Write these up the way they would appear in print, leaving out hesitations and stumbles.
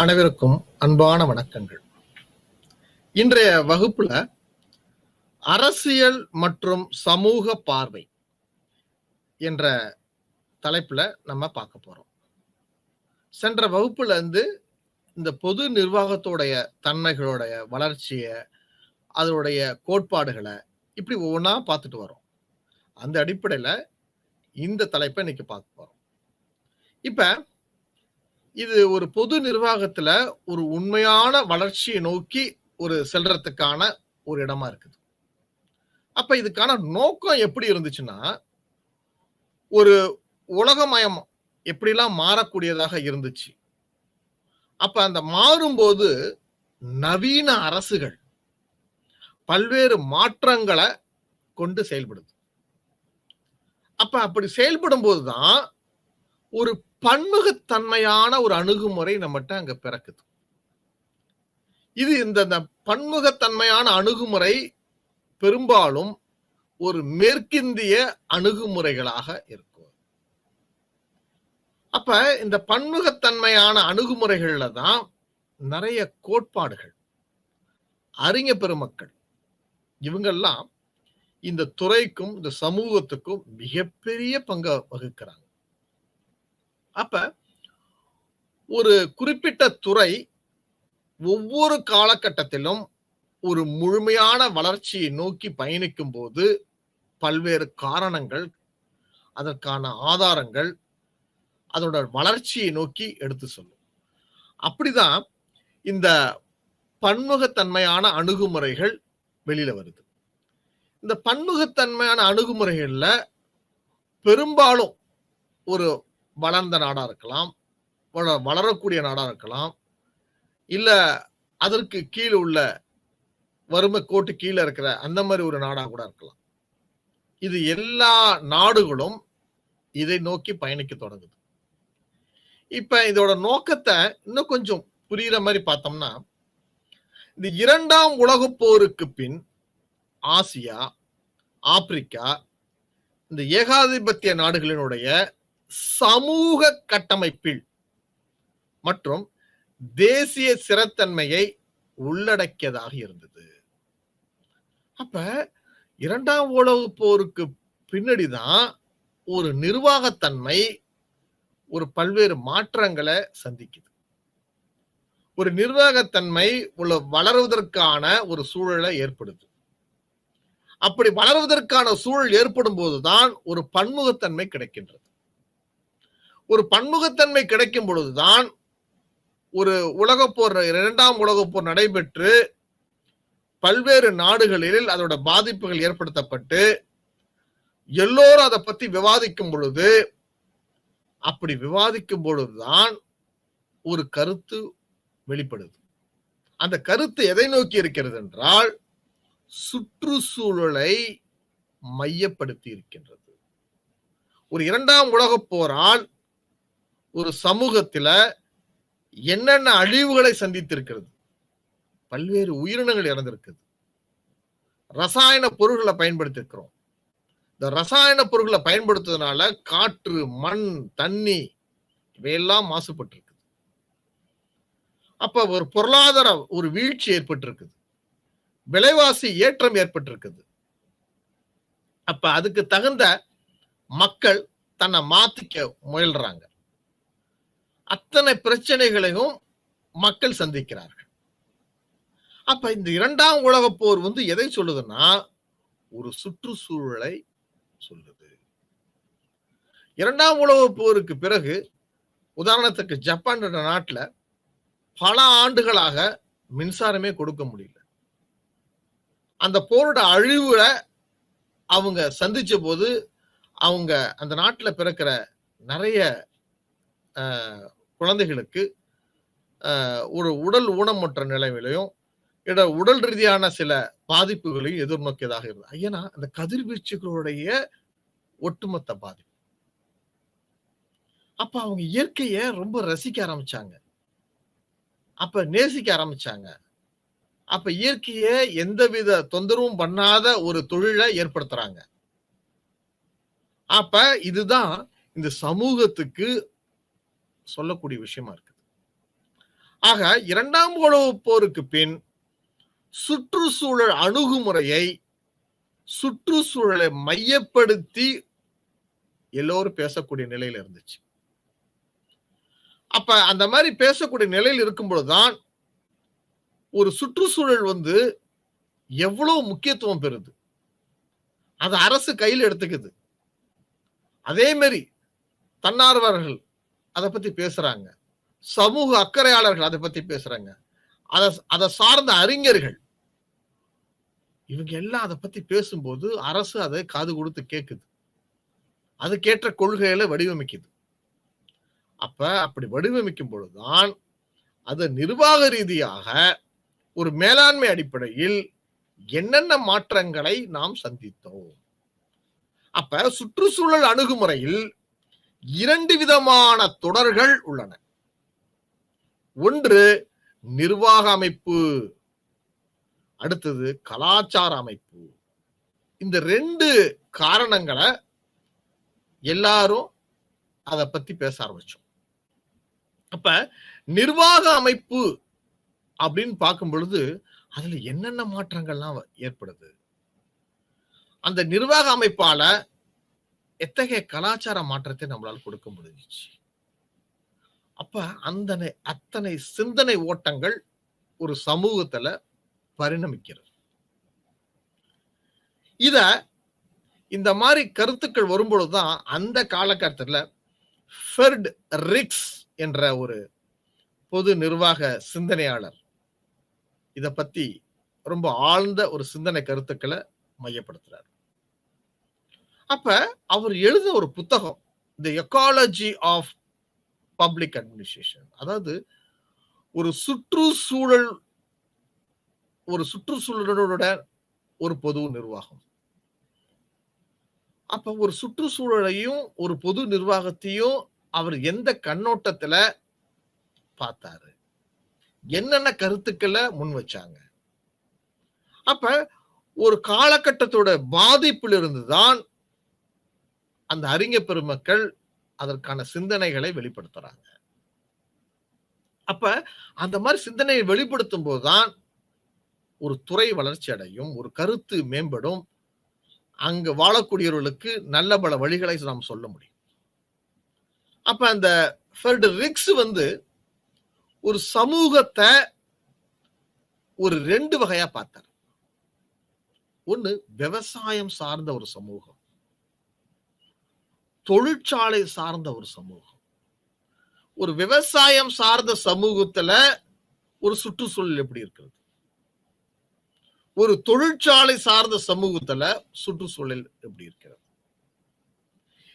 அனைவருக்கும் அன்பான வணக்கங்கள். இன்றைய வகுப்புல அரசியல் மற்றும் சமூக பார்வை என்ற தலைப்புல நம்ம பார்க்க போறோம். சென்ற வகுப்புல இருந்து இந்த பொது நிர்வாகத்தோடைய தன்மைகளுடைய வளர்ச்சிய, அதனுடைய கோட்பாடுகளை இப்படி ஒவ்வொன்றா பார்த்துட்டு வரோம். அந்த அடிப்படையில இந்த தலைப்பை இன்னைக்கு பார்க்க போறோம். இப்ப இது ஒரு பொது நிர்வாகத்துல ஒரு உண்மையான வளர்ச்சியை நோக்கி ஒரு செல்றதுக்கான ஒரு இடமா இருக்குது. அப்ப இதுக்கான நோக்கம் எப்படி இருந்துச்சுன்னா, ஒரு உலகமயம் எப்படிலாம் மாறக்கூடியதாக இருந்துச்சு. அப்ப அந்த மாறும்போது நவீன அரசுகள் பல்வேறு மாற்றங்களை கொண்டு செயல்படுது. அப்ப அப்படி செயல்படும் போதுதான் ஒரு பன்முகத்தன்மையான ஒரு அணுகுமுறை நம்மகிட்ட அங்க பிறக்குது. இது இந்த பன்முகத்தன்மையான அணுகுமுறை பெரும்பாலும் ஒரு மேற்கிந்திய அணுகுமுறைகளாக இருக்கும். அப்ப இந்த பன்முகத்தன்மையான அணுகுமுறைகள்ல தான் நிறைய கோட்பாடுகள், அறிஞர் பெருமக்கள் இவங்கெல்லாம் இந்த துறைக்கும் இந்த சமூகத்துக்கும் மிகப்பெரிய பங்கு வகிக்கிறாங்க. அப்ப ஒரு குறிப்பிட்ட துறை ஒவ்வொரு காலகட்டத்திலும் ஒரு முழுமையான வளர்ச்சியை நோக்கி பயணிக்கும் போது பல்வேறு காரணங்கள், அதற்கான ஆதாரங்கள், அதோட வளர்ச்சியை நோக்கி எடுத்து சொல்லும். அப்படிதான் இந்த பன்முகத்தன்மையான அணுகுமுறைகள் வெளியில வருது. இந்த பன்முகத்தன்மையான அணுகுமுறைகள்ல பெரும்பாலும் ஒரு வளர்ந்த நாடா இருக்கலாம், வளரக்கூடிய நாடா இருக்கலாம், இல்ல அதற்கு கீழே உள்ள வறுமை கோட்டு கீழே இருக்கிற அந்த மாதிரி ஒரு நாடா கூட இருக்கலாம். இது எல்லா நாடுகளும் இதை நோக்கி பயணிக்க தொடங்குது. இப்ப இதோட நோக்கத்தை இன்னும் கொஞ்சம் புரியுற மாதிரி பார்த்தோம்னா, இந்த 2ஆம் உலகப் போருக்கு பின் ஆசியா, ஆப்பிரிக்கா, இந்த ஏகாதிபத்திய நாடுகளினுடைய சமூக கட்டமைப்பில் மற்றும் தேசிய சிறத்தன்மையை உள்ளடக்கியதாக இருந்தது. அப்ப 2ஆம் உலகப் போருக்கு பின்னாடிதான் ஒரு நிர்வாகத்தன்மை ஒரு பல்வேறு மாற்றங்களை சந்திக்குது. ஒரு நிர்வாகத்தன்மை வளருவதற்கான ஒரு சூழலை ஏற்படுது. அப்படி வளருவதற்கான சூழல் ஏற்படும் போதுதான் ஒரு பன்முகத்தன்மை கிடைக்கின்றது. ஒரு பன்முகத்தன்மை கிடைக்கும் பொழுதுதான் ஒரு உலகப்போர், 2ஆம் உலகப்போர் நடைபெற்று பல்வேறு நாடுகளில் அதோட பாதிப்புகள் ஏற்படுத்தப்பட்டு எல்லோரும் அதை பத்தி விவாதிக்கும் பொழுது, அப்படி விவாதிக்கும் பொழுதுதான் ஒரு கருத்து வெளிப்படுது. அந்த கருத்து எதை நோக்கி இருக்கிறது என்றால் சுற்றுச்சூழலை மையப்படுத்தி இருக்கின்றது. ஒரு 2ஆம் உலகப் போரால் ஒரு சமூகத்தில என்னென்ன அழிவுகளை சந்தித்திருக்கிறது, பல்வேறு உயிரினங்கள் இறந்திருக்குது, ரசாயன பொருட்களை பயன்படுத்தியிருக்கிறோம். இந்த ரசாயன பொருட்களை பயன்படுத்துவதனால காற்று, மண், தண்ணி இவையெல்லாம் மாசுபட்டிருக்குது. அப்ப ஒரு பொருளாதார ஒரு வீழ்ச்சி ஏற்பட்டிருக்குது, விலைவாசி ஏற்றம் ஏற்பட்டிருக்குது. அப்ப அதுக்கு தகுந்த மக்கள் தன்னை மாத்திக்க முயல்றாங்க. அத்தனை பிரச்சனைகளையும் மக்கள் சந்திக்கிறார்கள். அப்ப இந்த 2ஆம் உலகப் போர் எதை சொல்லுதுன்னா ஒரு சுற்றுச்சூழலை சொல்லுது. 2ஆம் உலகப் போருக்கு பிறகு உதாரணத்துக்கு ஜப்பான் என்ற நாட்டுல பல ஆண்டுகளாக மின்சாரமே கொடுக்க முடியல. அந்த போரோட அழிவுல அவங்க சந்திச்ச போது அவங்க அந்த நாட்டுல பிறக்கிற நிறைய குழந்தைகளுக்கு ஒரு உடல் ஊனமுற்ற நிலைமையிலையும் உடல் ரீதியான சில பாதிப்புகளையும் எதிர்நோக்கியதாக இருந்தது. ஏன்னா அந்த கதிர்வீச்சுகளுடைய ஒட்டுமொத்த பாதிப்பு. அப்ப அவங்க இயற்கையை ரொம்ப ரசிக்க ஆரம்பிச்சாங்க, அப்ப நேசிக்க ஆரம்பிச்சாங்க. அப்ப இயற்கையை எந்தவித தொந்தரவும் பண்ணாத ஒரு தொழிலை ஏற்படுத்துறாங்க. அப்ப இதுதான் இந்த சமூகத்துக்கு சொல்லக்கூடிய விஷயமா இருக்குது. ஆக 2ஆம் உலகப் போருக்கு பின் சுற்றுச்சூழல் அணுகுமுறையை சுற்றுச்சூழலை மையப்படுத்தி எல்லோரும் பேசக்கூடிய நிலையில இருந்துச்சு. அப்ப அந்த மாதிரி பேசக்கூடிய நிலையில் இருக்கும் பொழுதுதான் ஒரு சுற்றுச்சூழல் எவ்வளவு முக்கியத்துவம் பெறுது. அது அரசு கையில் எடுத்துக்குது. அதே மாதிரி தன்னார்வலர்கள் அதை பத்தி பேசுறாங்க. சமூக அக்கறையாளர்கள் அதை பத்தி பேசுறாங்க. அதை சார்ந்த அறிஞர்கள் இவங்க எல்லாம் அதை பத்தி பேசும்போது அரசு அதை காது கொடுத்து கேட்குது. அதுக்கேற்ற கொள்கைகளை வடிவமைக்குது. அப்படி வடிவமைக்கும் பொழுதுதான் அது நிர்வாக ரீதியாக ஒரு மேலாண்மை அடிப்படையில் என்னென்ன மாற்றங்களை நாம் சந்தித்தோம். சுற்றுச்சூழல் அணுகுமுறையில் 2 விதமான தொடர்கள் உள்ளன. ஒன்று நிர்வாக அமைப்பு, அடுத்தது கலாச்சார அமைப்பு. இந்த 2 காரணங்களை எல்லாரும் அதை பத்தி பேச ஆரம்பிச்சோம். நிர்வாக அமைப்பு அப்படின்னு பார்க்கும் பொழுது அதுல என்னென்ன மாற்றங்கள்லாம் ஏற்படுது, அந்த நிர்வாக அமைப்பால எத்தகைய கலாச்சார மாற்றத்தை நம்மளால கொடுக்க முடிஞ்சிச்சு. அத்தனை சிந்தனை ஓட்டங்கள் ஒரு சமூகத்துல பரிணமிக்கிறது. இந்த மாதிரி கருத்துக்கள் வரும்பொழுதுதான் அந்த காலகட்டத்தில் ஃபெர்ட் ரிக்ஸ் என்ற ஒரு பொது நிர்வாக சிந்தனையாளர் இத பத்தி ரொம்ப ஆழ்ந்த ஒரு சிந்தனை கருத்துக்களை மையப்படுத்துறார். அவர் எழுத ஒரு புத்தகம் தி எக்காலஜி ஆஃப் பப்ளிக் அட்மினிஸ்ட்ரேஷன், அதாவது ஒரு சுற்றுச்சூழலோட ஒரு பொது நிர்வாகம். ஒரு சுற்றுச்சூழலையும் ஒரு பொது நிர்வாகத்தையும் அவர் எந்த கண்ணோட்டத்துல பார்த்தாரு, என்னென்ன கருத்துக்களை முன் வச்சாங்க. ஒரு காலகட்டத்தோட பாதிப்பில் இருந்துதான் அந்த அறிஞர் பெருமக்கள் அதற்கான சிந்தனைகளை வெளிப்படுத்துறாங்க. அந்த மாதிரி சிந்தனையை வெளிப்படுத்தும் போதுதான் ஒரு துறை வளர்ச்சி அடையும், ஒரு கருத்து மேம்படும், அங்கு வாழக்கூடியவர்களுக்கு நல்ல பல வழிகளை நாம் சொல்ல முடியும். அந்த ஃபெர்ட் ரிக்ஸ் ஒரு சமூகத்தை ஒரு 2 வகையா பார்த்தார். ஒன்னு விவசாயம் சார்ந்த ஒரு சமூகம், தொழிற்சாலை சார்ந்த ஒரு சமூகம். ஒரு விவசாயம் சார்ந்த சமூகத்துல ஒரு சுற்றுச்சூழல் எப்படி இருக்கிறது, ஒரு தொழிற்சாலை சார்ந்த சமூகத்துல சுற்றுச்சூழல் எப்படி இருக்கிறது.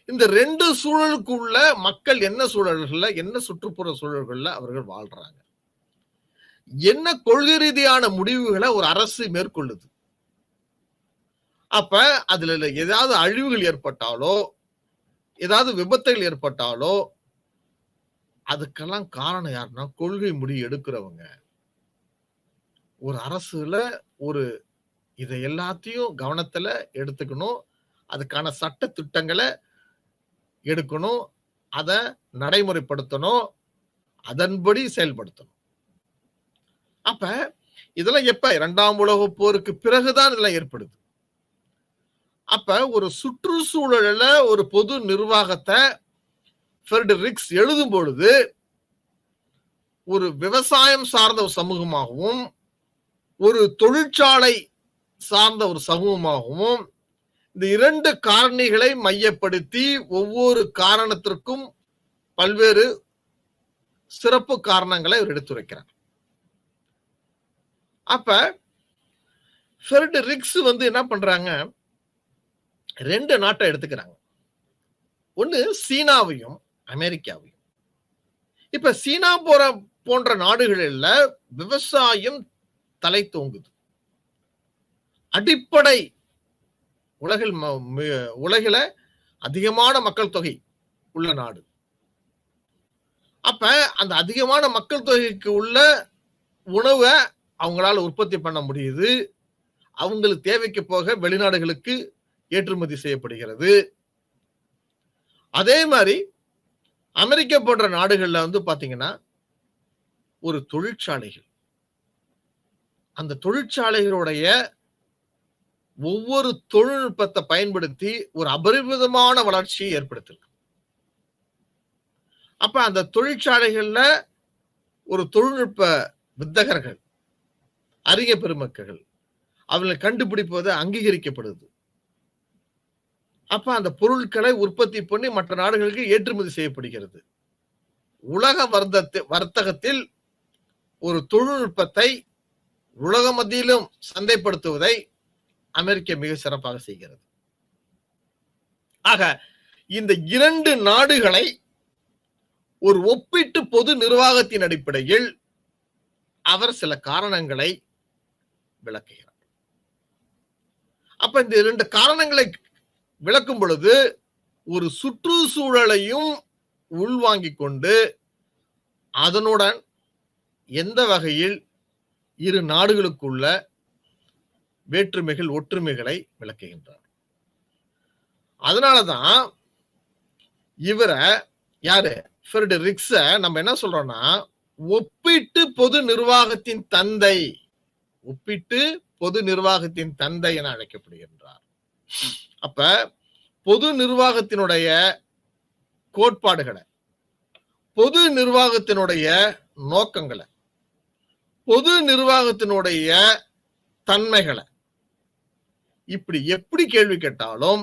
இந்த 2 சூழலுக்குள்ள மக்கள் என்ன சூழல்கள்ல, என்ன சுற்றுப்புற சூழல்கள்ல அவர்கள் வாழ்றாங்க, என்ன கொள்கை ரீதியான முடிவுகளை ஒரு அரசு மேற்கொள்ளுது. அதுல ஏதாவது அழிவுகள் ஏற்பட்டாலோ, ஏதாவது விபத்துகள் ஏற்பட்டாலோ அதுக்கெல்லாம் காரணம் யாருன்னா கொள்கை முடிவு எடுக்கிறவங்க. ஒரு அரசுல இதை எல்லாத்தையும் கவனத்துல எடுத்துக்கணும், அதுக்கான சட்ட திட்டங்களை எடுக்கணும், அதை நடைமுறைப்படுத்தணும், அதன்படி செயல்படுத்தணும். இதெல்லாம் எப்ப 2ஆம் உலகப் போருக்கு பிறகுதான் இதெல்லாம் ஏற்படுது. ஒரு சுற்றுச்சூழல ஒரு பொது நிர்வாகத்தை ஃபெர்ட் ரிக்ஸ் எழுதும் பொழுது ஒரு விவசாயம் சார்ந்த ஒரு சமூகமாகவும் ஒரு தொழிற்சாலை சார்ந்த ஒரு சமூகமாகவும் இந்த 2 காரணிகளை மையப்படுத்தி ஒவ்வொரு காரணத்திற்கும் பல்வேறு சிறப்பு காரணங்களை அவர் எடுத்துரைக்கிறார். ஃபெர்ட் ரிக்ஸ் என்ன பண்றாங்க, 2 நாட்டை எடுத்துக்கிறாங்க. ஒன்னு சீனாவையும் அமெரிக்காவையும். சீனா போன்ற நாடுகளில் விவசாயம் தலை தோங்குது. அடிப்படை உலகில அதிகமான மக்கள் தொகை உள்ள நாடு. அந்த அதிகமான மக்கள் தொகைக்கு உள்ள உணவை அவங்களால உற்பத்தி பண்ண முடியுது. அவங்களுக்கு தேவைக்கு போக வெளிநாடுகளுக்கு ஏற்றுமதி செய்யப்படுகிறது. அதே மாதிரி அமெரிக்கா போன்ற நாடுகள்ல பாத்தீங்கன்னா ஒரு தொழிற்சாலைகள். அந்த தொழிற்சாலைகளுடைய ஒவ்வொரு தொழில்நுட்பத்தை பயன்படுத்தி ஒரு அபரிமிதமான வளர்ச்சியை ஏற்படுத்திருக்கு. அப்ப அந்த தொழிற்சாலைகள்ல ஒரு தொழில்நுட்ப வித்தகர்கள், அறிஞர் பெருமக்கள் அவங்களை கண்டுபிடிப்பது அங்கீகரிக்கப்படுது. அப்ப அந்த பொருட்களை உற்பத்தி பண்ணி மற்ற நாடுகளுக்கு ஏற்றுமதி செய்யப்படுகிறது. உலக வர்த்தகத்தில் ஒரு தொழில்நுட்பத்தை உலக மத்தியிலும் சந்தைப்படுத்துவதை அமெரிக்கா மிக சிறப்பாக செய்கிறது. ஆக இந்த 2 நாடுகளை ஒரு ஒப்பீட்டு பொது நிர்வாகத்தின் அடிப்படையில் அவர் சில காரணங்களை விளக்குகிறார். அப்ப இந்த 2 காரணங்களை விளக்கும் பொழுது ஒரு சுற்றுச்சூழலையும் உள்வாங்கிக் கொண்டு அதனுடன் எந்த வகையில் இரு நாடுகளுக்குள்ள வேற்றுமைகள் ஒற்றுமைகளை விளக்குகின்றார். அதனாலதான் இவரை யாரு ஃபிரெடரிக்ஸ நம்ம என்ன சொல்றோம்னா ஒப்பீட்டு பொது நிர்வாகத்தின் தந்தை, ஒப்பீட்டு பொது நிர்வாகத்தின் தந்தை என அழைக்கப்படுகின்றார். அப்ப பொது நிர்வாகத்தினுடைய கோட்பாடுகளை, பொது நிர்வாகத்தினுடைய நோக்கங்களை, பொது நிர்வாகத்தினுடைய தன்மைகளை இப்படி எப்படி கேள்வி கேட்டாலும்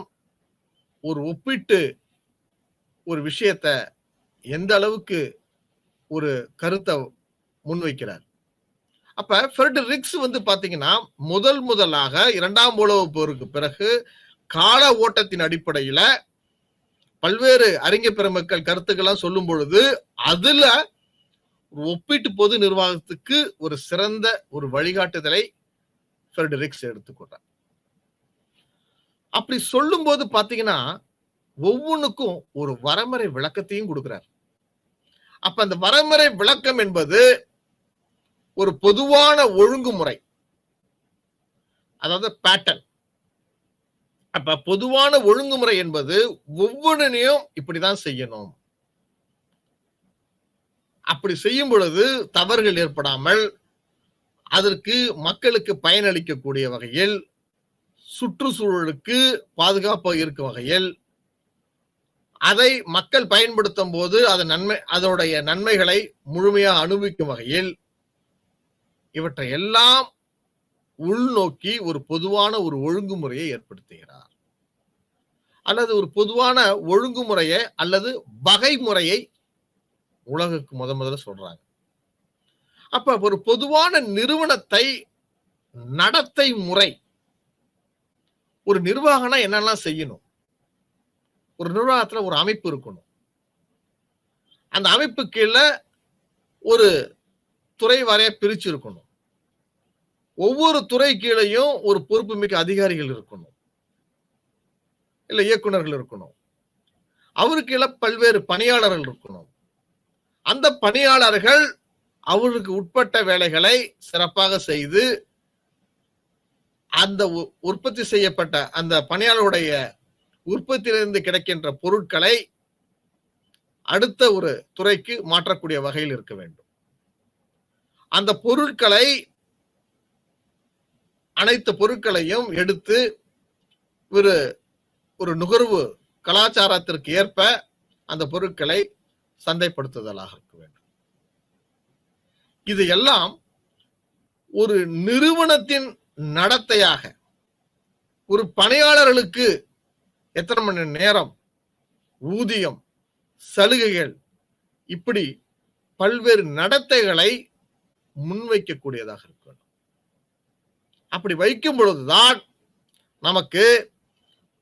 ஒரு ஒப்பீட்டு ஒரு விஷயத்தை எந்த அளவுக்கு ஒரு கருத்தை முன்வைக்கிறார். அப்ப ஃபிரெடரிக்ஸ் பாத்தீங்கன்னா முதலாக 2ஆம் உலகப் போருக்கு பிறகு கால ஓட்டத்தின் அடிப்படையில பல்வேறு அறிஞர் பெருமக்கள் கருத்துக்கெல்லாம் சொல்லும் பொழுது அதுல ஒப்பீட்டு பொது நிர்வாகத்துக்கு ஒரு சிறந்த ஒரு வழிகாட்டுதலை ஃபிரெடரிக்ஸ் எடுத்துக்கொண்டார். அப்படி சொல்லும் போது பாத்தீங்கன்னா ஒவ்வொன்றுக்கும் ஒரு வரைமுறை விளக்கத்தையும் கொடுக்கிறார். அப்ப அந்த வரைமுறை விளக்கம் என்பது ஒரு பொதுவான ஒழுங்குமுறை, அதாவது பேட்டர்ன். அப்ப பொதுவான ஒழுங்குமுறை என்பது ஒவ்வொன்றையும் இப்படிதான் செய்யணும். அப்படி செய்யும் பொழுது தவறுகள் ஏற்படாமல் அதற்கு மக்களுக்கு பயனளிக்கக்கூடிய வகையில், சுற்றுச்சூழலுக்கு பாதுகாப்பாக இருக்கும் வகையில், அதை மக்கள் பயன்படுத்தும் போது அதோடைய நன்மைகளை முழுமையாக அனுபவிக்கும் வகையில் இவற்றை எல்லாம் உள்நோக்கி ஒரு பொதுவான ஒரு ஒழுங்குமுறையை ஏற்படுத்துகிறார். அல்லது ஒரு பொதுவான ஒழுங்குமுறையை அல்லது வகைமுறையை உலகுக்கு முதல்ல சொல்றாங்க. அப்ப ஒரு பொதுவான நிறுவனத்தை நடத்தை முறை, ஒரு நிர்வாகம்னா என்னெல்லாம் செய்யணும், ஒரு நிர்வாகத்துல ஒரு அமைப்பு இருக்கணும், அந்த அமைப்பு கீழே ஒரு துறை வாரியா பிரிச்சு இருக்கணும், ஒவ்வொரு துறை கீழையும் ஒரு பொறுப்பு மிக்க அதிகாரிகள் இருக்கணும், இல்ல இயக்குநர்கள் இருக்கணும், அவருக்கு கீழே பல்வேறு பணியாளர்கள் இருக்கணும், அந்த பணியாளர்கள் அவருக்கு உட்பட்ட வேலைகளை சிறப்பாக செய்து அந்த உற்பத்தி செய்யப்பட்ட அந்த பணியாளருடைய உற்பத்தியிலிருந்து கிடைக்கின்ற பொருட்களை அடுத்த ஒரு துறைக்கு மாற்றக்கூடிய வகையில் இருக்க வேண்டும். அந்த பொருட்களை அனைத்து பொருட்களையும் எடுத்து ஒரு நுகர்வு கலாச்சாரத்திற்கு ஏற்ப அந்த பொருட்களை சந்தைப்படுத்துதலாக இருக்க வேண்டும். இது எல்லாம் ஒரு நிறுவனத்தின் நடத்தையாக, ஒரு பணியாளர்களுக்கு எத்தனை மணி நேரம், ஊதியம், சலுகைகள், இப்படி பல்வேறு நடத்தைகளை முன்வைக்கக்கூடியதாக இருக்க வேண்டும். அப்படி வைக்கும் பொழுதுதான் நமக்கு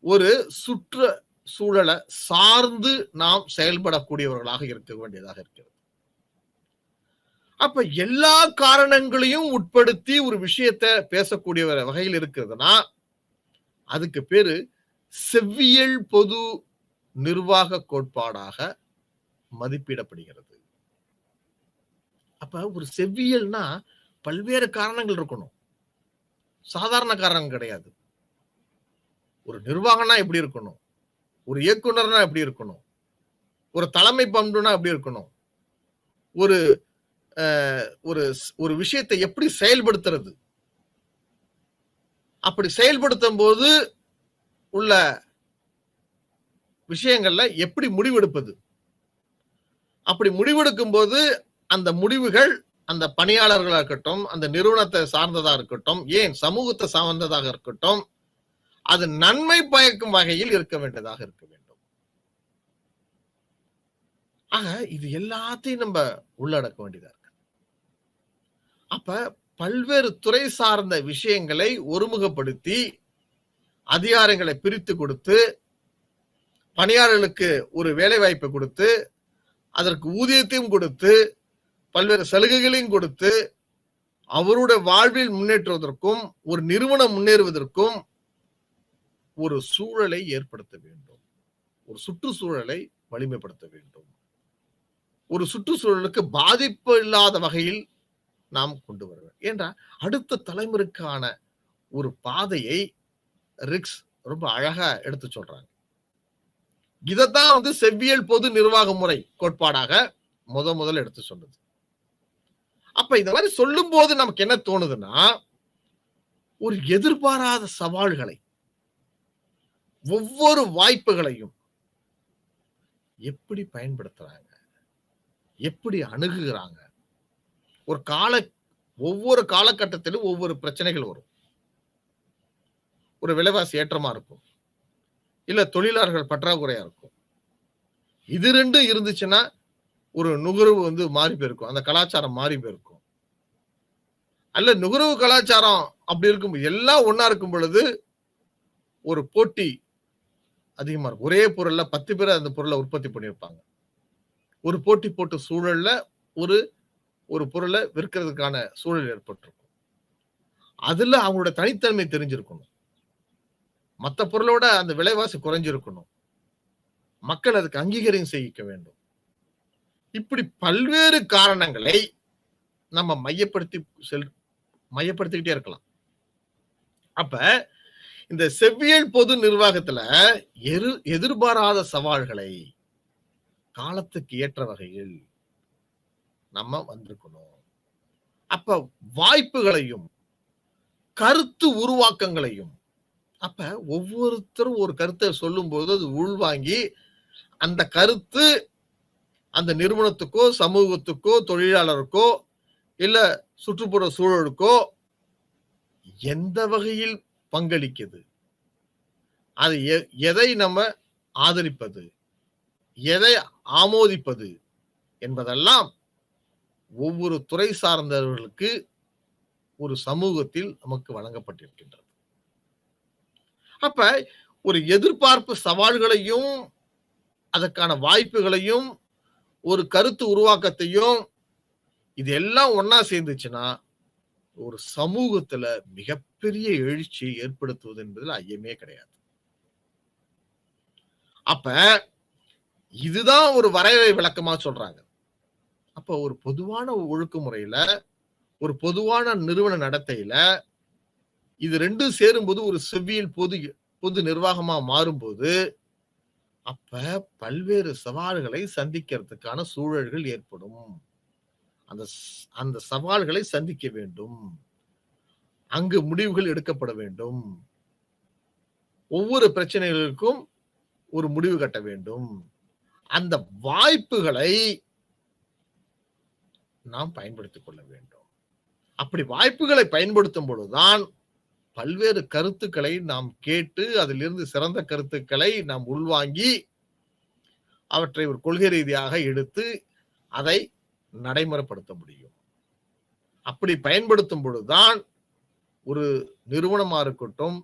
ஒரு சுற்றுச்சூழலை சார்ந்து நாம் செயல்படக்கூடியவர்களாக இருக்க வேண்டியதாக இருக்கிறது. அப்ப எல்லா காரணங்களையும் உட்படுத்தி ஒரு விஷயத்தை பேசக்கூடிய வகையில் இருக்கிறதுனா அதுக்கு பேரு செவ்வியல் பொது நிர்வாக கோட்பாடாக மதிப்பிடப்படுகிறது. அப்ப ஒரு செவ்வியல்னா பல்வேறு காரணங்கள் இருக்கணும், சாதாரண காரணம் கிடையாது. ஒரு நிர்வாகம்னா எப்படி இருக்கணும், ஒரு இயக்குனர்னா எப்படி இருக்கணும், ஒரு தலைமை பண்புனா எப்படி இருக்கணும், ஒரு ஒரு ஒரு விஷயத்தை எப்படி செயல்படுத்துறது, அப்படி செயல்படுத்தும் போது உள்ள விஷயங்கள்ல எப்படி முடிவெடுப்பது, அப்படி முடிவெடுக்கும் போது அந்த முடிவுகள் அந்த பணியாளர்களா இருக்கட்டும், அந்த நிறுவனத்தை சார்ந்ததா இருக்கட்டும், ஏன் சமூகத்தை சார்ந்ததாக இருக்கட்டும், அது நன்மை பயக்கும் வகையில் இருக்க வேண்டியதாக இருக்க வேண்டும். ஆக இது எல்லாத்தையும் நம்ம உள்ளடக்க வேண்டியதா இருக்கு. அப்ப பல்வேறு துறை சார்ந்த விஷயங்களை ஒருமுகப்படுத்தி அதிகாரங்களை பிரித்து கொடுத்து பணியாளர்களுக்கு ஒரு வேலை வாய்ப்பை கொடுத்து அதற்கு ஊதியத்தையும் கொடுத்து பல்வேறு சலுகைகளையும் கொடுத்து அவருடைய வாழ்வில் முன்னேற்றுவதற்கும் ஒரு நிறுவனம் முன்னேறுவதற்கும் ஒரு சூழலை ஏற்படுத்த வேண்டும். ஒரு சுற்றுச்சூழலை வலிமைப்படுத்த வேண்டும். ஒரு சுற்றுச்சூழலுக்கு பாதிப்பு இல்லாத வகையில் நாம் கொண்டு வர வேண்டும். ஏன்னா அடுத்த தலைமுறைக்கான ஒரு பாதையை ரிக்ஸ் ரொம்ப அழகா எடுத்து சொல்றாங்க. இதைத்தான் செவ்வியல் பொது நிர்வாக முறை கோட்பாடாக முதல்ல எடுத்து சொன்னது. அப்ப இந்த மாதிரி சொல்லும் போது நமக்கு என்ன தோணுதுன்னா, ஒரு எதிர்பாராத சவால்களை, ஒவ்வொரு வாய்ப்புகளையும் எப்படி பயன்படுத்துறாங்க, எப்படி அணுகுகிறாங்க. ஒவ்வொரு காலகட்டத்திலும் ஒவ்வொரு பிரச்சனைகள் வரும். ஒரு விலைவாசி ஏற்றமா இருக்கும், இல்ல தொழிலாளர்கள் பற்றாக்குறையா இருக்கும். இது ரெண்டும் இருந்துச்சுன்னா ஒரு நுகர்வு மாறி போயிருக்கும், அந்த கலாச்சாரம் மாறி போயிருக்கும். அல்ல நுகர்வு கலாச்சாரம் அப்படி இருக்கும், எல்லாம் ஒன்னா இருக்கும் பொழுது ஒரு போட்டி அதிகமா இருக்கும். ஒரே பொருள்ல 10 பேர் அந்த பொருளை உற்பத்தி பண்ணியிருப்பாங்க. ஒரு போட்டி போட்டு சூழல்ல ஒரு பொருளை விற்கிறதுக்கான சூழல் ஏற்பட்டிருக்கும். அதுல அவங்களோட தனித்தன்மை தெரிஞ்சிருக்கணும். மற்ற பொருளோட அந்த விலைவாசி குறைஞ்சிருக்கணும். மக்கள் அதுக்கு அங்கீகாரம் செய்ய வேண்டும். இப்படி பல்வேறு காரணங்களை நம்ம மையப்படுத்திக்கிட்டே இருக்கலாம். அப்ப இந்த செவ்வியல் பொது நிர்வாகத்துல எதிர்பாராத சவால்களை காலத்துக்கு ஏற்ற வகையில் நம்ம வந்திருக்கணும். அப்ப வாய்ப்புகளையும் கருத்து உருவாக்கங்களையும், அப்ப ஒவ்வொருத்தரும் ஒரு கருத்தை சொல்லும் போது அது உள்வாங்கி அந்த கருத்து அந்த நிறுவனத்துக்கோ சமூகத்துக்கோ தொழிலாளருக்கோ இல்ல சுற்றுப்புற சூழலுக்கோ எந்த வகையில் பங்களிக்குது, அது எதை நம்ம ஆதரிப்பது, எதை ஆமோதிப்பது என்பதெல்லாம் ஒவ்வொரு துறை சார்ந்தவர்களுக்கு ஒரு சமூகத்தில் நமக்கு வழங்கப்பட்டிருக்கின்றது. அப்ப ஒரு எதிர்பார்ப்பு சவால்களையும் அதற்கான வாய்ப்புகளையும் ஒரு கருத்து உருவாக்கத்தையும் இதெல்லாம் ஒன்னா சேர்ந்துச்சுன்னா ஒரு சமூகத்துல மிகப்பெரிய எழுச்சியை ஏற்படுத்துவது என்பதில் ஐயமே கிடையாது. அப்ப இதுதான் ஒரு வரையறை விளக்கமா சொல்றாங்க. அப்ப ஒரு பொதுவான ஒழுங்குமுறையில ஒரு பொதுவான நிறுவன நடத்தையில இது ரெண்டும் சேரும்போது ஒரு செவ்வியல் பொது நிர்வாகமா மாறும்போது அப்ப பல்வேறு சவால்களை சந்திக்கிறதுக்கான சூழல்கள் ஏற்படும். அந்த சவால்களை சந்திக்க வேண்டும். அங்கு முடிவுகள் எடுக்கப்பட வேண்டும். ஒவ்வொரு பிரச்சனைகளுக்கும் ஒரு முடிவு கட்ட வேண்டும். அந்த வாய்ப்புகளை நாம் பயன்படுத்திக் கொள்ள வேண்டும். அப்படி வாய்ப்புகளை பயன்படுத்தும் பொழுதுதான் பல்வேறு கருத்துக்களை நாம் கேட்டு அதிலிருந்து சிறந்த கருத்துக்களை நாம் உள்வாங்கி அவற்றை ஒரு கொள்கை ரீதியாக எடுத்து அதை நடைமுறைப்படுத்த முடியும். அப்படி பயன்படுத்தும் பொழுதுதான் ஒரு நிறுவனமா இருக்கட்டும்,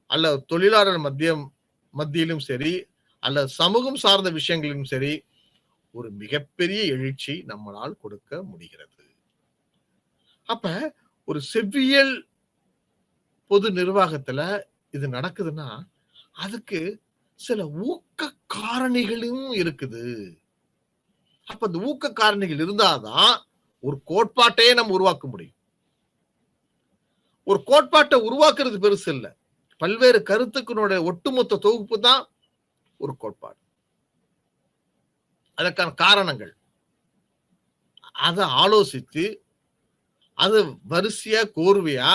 அல்ல தொழிலாளர் மத்தியிலும் சரி, அல்ல சமூகம் சார்ந்த விஷயங்களிலும் சரி, ஒரு மிகப்பெரிய எழுச்சி நம்மளால் கொடுக்க முடிகிறது. அப்ப ஒரு செவ்வியல் பொது நிர்வாகத்துல இது நடக்குதுன்னா அதுக்கு சில ஊக்க காரணிகளும் இருக்குது. அப்ப அந்த ஊக்க காரணிகள் இருந்தாதான் ஒரு கோட்பாட்டையே நம்ம உருவாக்க முடியும். ஒரு கோட்பாட்டை உருவாக்குறது பெருசு இல்ல, பல்வேறு கருத்துக்களுடைய ஒட்டுமொத்த தொகுப்பு தான் ஒரு கோட்பாடு. அதற்கான காரணங்கள் அதை ஆலோசித்து அது வரிசையா கோர்வையா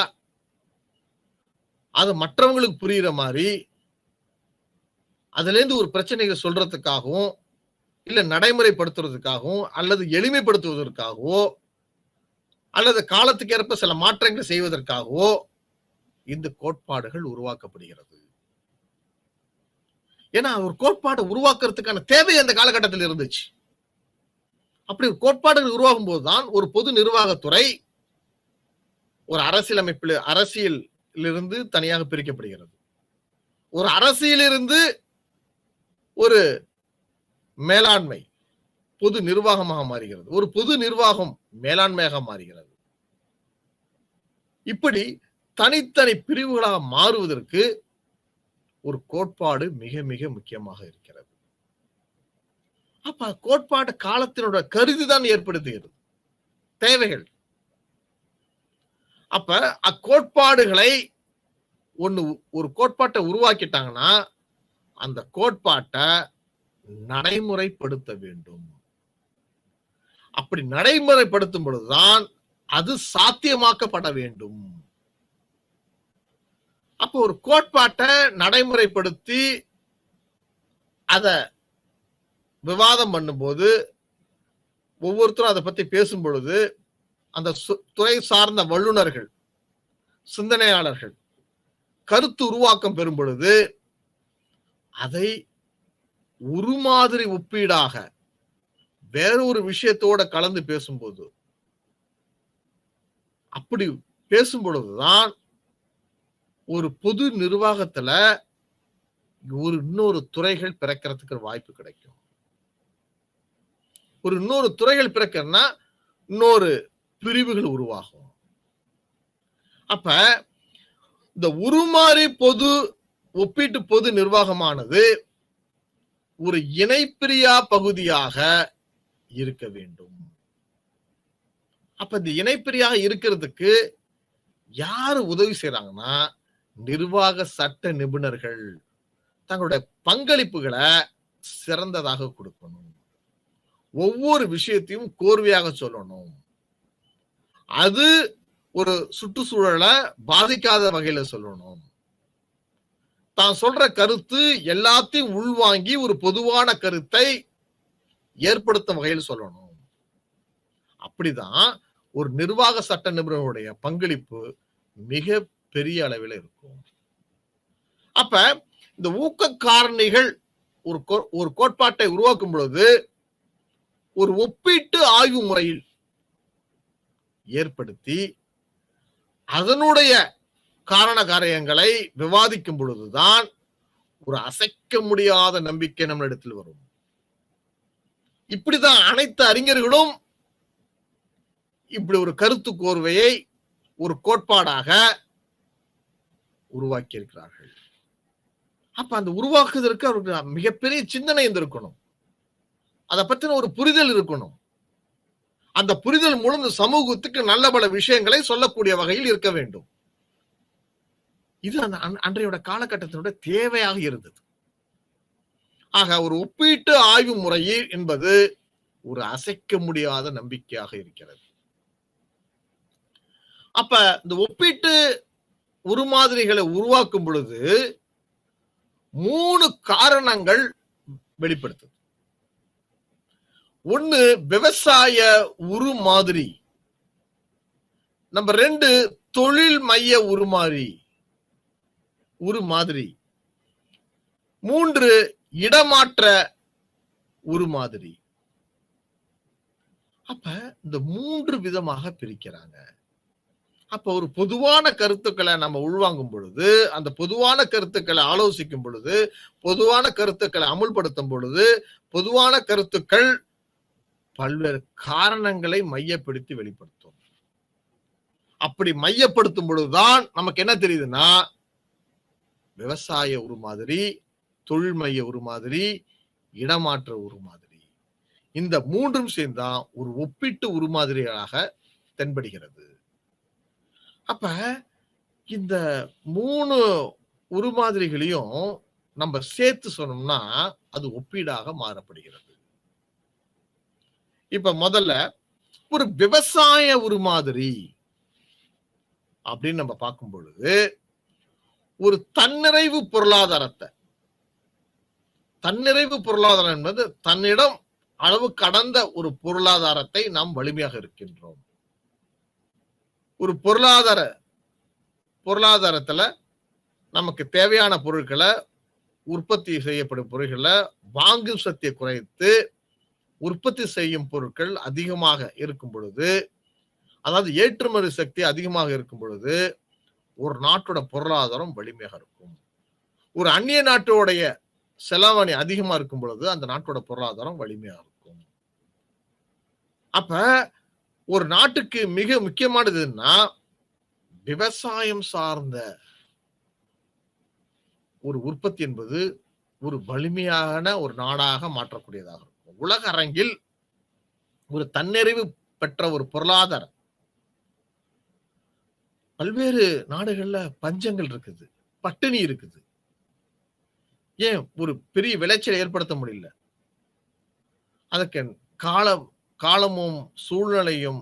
அது மற்றவங்களுக்கு புரியுற மாதிரி அதுல இருந்து ஒரு பிரச்சனைகளை சொல்றதுக்காகவும் இல்ல நடைமுறைப்படுத்துறதுக்காகவும் அல்லது எளிமைப்படுத்துவதற்காகவோ அல்லது காலத்துக்கு ஏற்ப சில மாற்றங்களை செய்வதற்காகவோ இந்த கோட்பாடுகள் உருவாக்கப்படுகிறது. ஏன்னா ஒரு கோட்பாடு உருவாக்குறதுக்கான தேவை அந்த காலகட்டத்தில் இருந்துச்சு. அப்படி ஒரு கோட்பாடுகள் உருவாகும் போதுதான் ஒரு பொது நிர்வாகத்துறை ஒரு அரசியலிருந்து தனியாக பிரிக்கப்படுகிறது. ஒரு அரசியலிருந்து ஒரு மேலாண்மை பொது நிர்வாகமாக மாறுகிறது. ஒரு பொது நிர்வாகம் மேலாண்மையாக மாறுகிறது. இப்படி தனித்தனி பிரிவுகளாக மாறுவதற்கு ஒரு கோட்பாடு மிக மிக முக்கியமாக இருக்கிறது. அப்ப கோட்பாடு காலத்தினோட கருதிதான் ஏற்படுத்துகிறது தேவைகள். அப்ப அக்கோட்பாடுகளை ஒரு கோட்பாட்டை உருவாக்கிட்டாங்கன்னா அந்த கோட்பாட்டை நடைமுறைப்படுத்த வேண்டும். அப்படி நடைமுறைப்படுத்தும் பொழுதுதான் அது சாத்தியமாக்கப்பட வேண்டும். அப்போ ஒரு கோட்பாட்டை நடைமுறைப்படுத்தி அத விவாதம் பண்ணும்போது ஒவ்வொருத்தரும் அதை பத்தி பேசும் பொழுது அந்த துறை சார்ந்த வல்லுநர்கள் சிந்தனையாளர்கள் கருத்து உருவாக்கம் பெறும் பொழுது அதை உருமாதிரி ஒப்பீடாக வேறொரு விஷயத்தோட கலந்து பேசும்போது அப்படி பேசும் பொழுதுதான் ஒரு பொது நிர்வாகத்துல இன்னொரு துறைகள் பிறக்கிறதுக்கு வாய்ப்பு கிடைக்கும். ஒரு இன்னொரு துறைகள் பிறக்கிறதுனா இன்னொரு பிரிவுகள் உருவாகும். அப்ப இந்த உருமாறி ஒப்பீட்டு பொது நிர்வாகமானது ஒரு இணைப்பிரியா பகுதியாக இருக்க வேண்டும். அப்ப இந்த இணைப்பிரியாக இருக்கிறதுக்கு யாரு உதவி செய்யறாங்கன்னா நிர்வாக சட்ட நிபுணர்கள் தங்களுடைய பங்களிப்புகளை சிறந்ததாக கொடுக்கணும். ஒவ்வொரு விஷயத்தையும் கோர்வையாக சொல்லணும். அது ஒரு சுற்றுச்சூழலை பாதிக்காத வகையில சொல்லணும். தான் சொல்ற கருத்து எல்லாத்தையும் உள்வாங்கி ஒரு பொதுவான கருத்தை ஏற்படுத்தும் வகையில் சொல்லணும். அப்படிதான் ஒரு நிர்வாக சட்ட நிபுணருடைய பங்களிப்பு மிக பெரிய அளவில் இருக்கும். அப்ப இந்த ஊக்க காரணிகள் ஒரு கோட்பாட்டை உருவாக்கும் பொழுது ஒரு ஒப்பீட்டு ஆய்வு முறையில் ஏற்படுத்தி அதனுடைய காரண காரியங்களை விவாதிக்கும் பொழுதுதான் ஒரு அசைக்க முடியாத நம்பிக்கை நம்ம இடத்தில் வரும். இப்படிதான் அனைத்து அறிஞர்களும் இப்படி ஒரு கருத்து கோர்வையை ஒரு கோட்பாடாக உருவாக்கி இருக்கிறார்கள். அப்ப அந்த உருவாக்குவதற்கு அவருக்கு மிகப்பெரிய சிந்தனை இருக்கணும். அதை பற்றின ஒரு புரிதல் இருக்கணும். அந்த புரிதல் மூலம் இந்த சமூகத்துக்கு நல்ல பல விஷயங்களை சொல்லக்கூடிய வகையில் இருக்க வேண்டும். இது அந்த அன்றைய காலகட்டத்தினுடைய தேவையாக இருந்தது. ஆக ஒரு ஒப்பீட்டு ஆய்வு முறை என்பது ஒரு அசைக்க முடியாத நம்பிக்கையாக இருக்கிறது. அப்ப இந்த ஒப்பீட்டு உருமாதிரிகளை உருவாக்கும் பொழுது 3 காரணங்கள் வெளிப்படுத்துது. ஒன்னு விவசாய உருமாதிரி, நம்பர் 2 தொழில் மைய உருமாதிரி, 3 இடமாற்ற உருமாதிரி. அப்ப இந்த 3 விதமாக பிரிக்கிறாங்க. அப்ப ஒரு பொதுவான கருத்துக்களை நம்ம உள்வாங்கும் பொழுது, அந்த பொதுவான கருத்துக்களை ஆலோசிக்கும் பொழுது, பொதுவான கருத்துக்களை அமுல்படுத்தும் பொழுது, பொதுவான கருத்துக்கள் பல்வேறு காரணங்களை மையப்படுத்தி வெளிப்படுத்தும். அப்படி மையப்படுத்தும் பொழுதுதான் நமக்கு என்ன தெரியுதுன்னா விவசாய உருமாதிரி, தொழில் மைய உருமாதிரி, இடமாற்ற உருமாதிரி, இந்த 3ம் சேர்ந்தான் ஒரு ஒப்பீட்டு உருமாதிரியாக தென்படுகிறது. அப்ப இந்த 3 உருமாதிரிகளையும் நம்ம சேர்த்து சொன்னோம்னா அது ஒப்பீடாக மாறப்படுகிறது. இப்ப முதல்ல ஒரு விவசாய உருமாதிரி அப்படின்னு நம்ம பார்க்கும் பொழுது ஒரு தன்னிறைவு பொருளாதாரம் என்பது தன்னிடம் அளவு கடந்த ஒரு பொருளாதாரத்தை நாம் வலிமையாக இருக்கின்றோம். ஒரு பொருளாதாரத்துல நமக்கு தேவையான பொருட்களை, உற்பத்தி செய்யப்படும் பொருட்களை வாங்கும் சக்தியை குறைத்து உற்பத்தி செய்யும் பொருட்கள் அதிகமாக இருக்கும் பொழுது, அதாவது ஏற்றுமதி சக்தி அதிகமாக இருக்கும் பொழுது ஒரு நாட்டோட பொருளாதாரம் வலிமையாக இருக்கும். ஒரு அந்நிய நாட்டோடைய செலாவணி அதிகமா இருக்கும் பொழுது அந்த நாட்டோட பொருளாதாரம் வலிமையாக இருக்கும். அப்ப ஒரு நாட்டுக்கு மிக முக்கியமானதுன்னா விவசாயம் சார்ந்த ஒரு உற்பத்தி என்பது ஒரு வலிமையான ஒரு நாடாக மாற்றக்கூடியதாக இருக்கும். உலக அரங்கில் ஒரு தன்னிறைவு பெற்ற ஒரு பொருளாதாரம். பல்வேறு நாடுகள்ல பஞ்சங்கள் இருக்குது, பட்டினி இருக்குது. ஏன் ஒரு பெரிய விளைச்சல் ஏற்படுத்த முடியல? அதுக்கு காலமும் சூழ்நிலையும்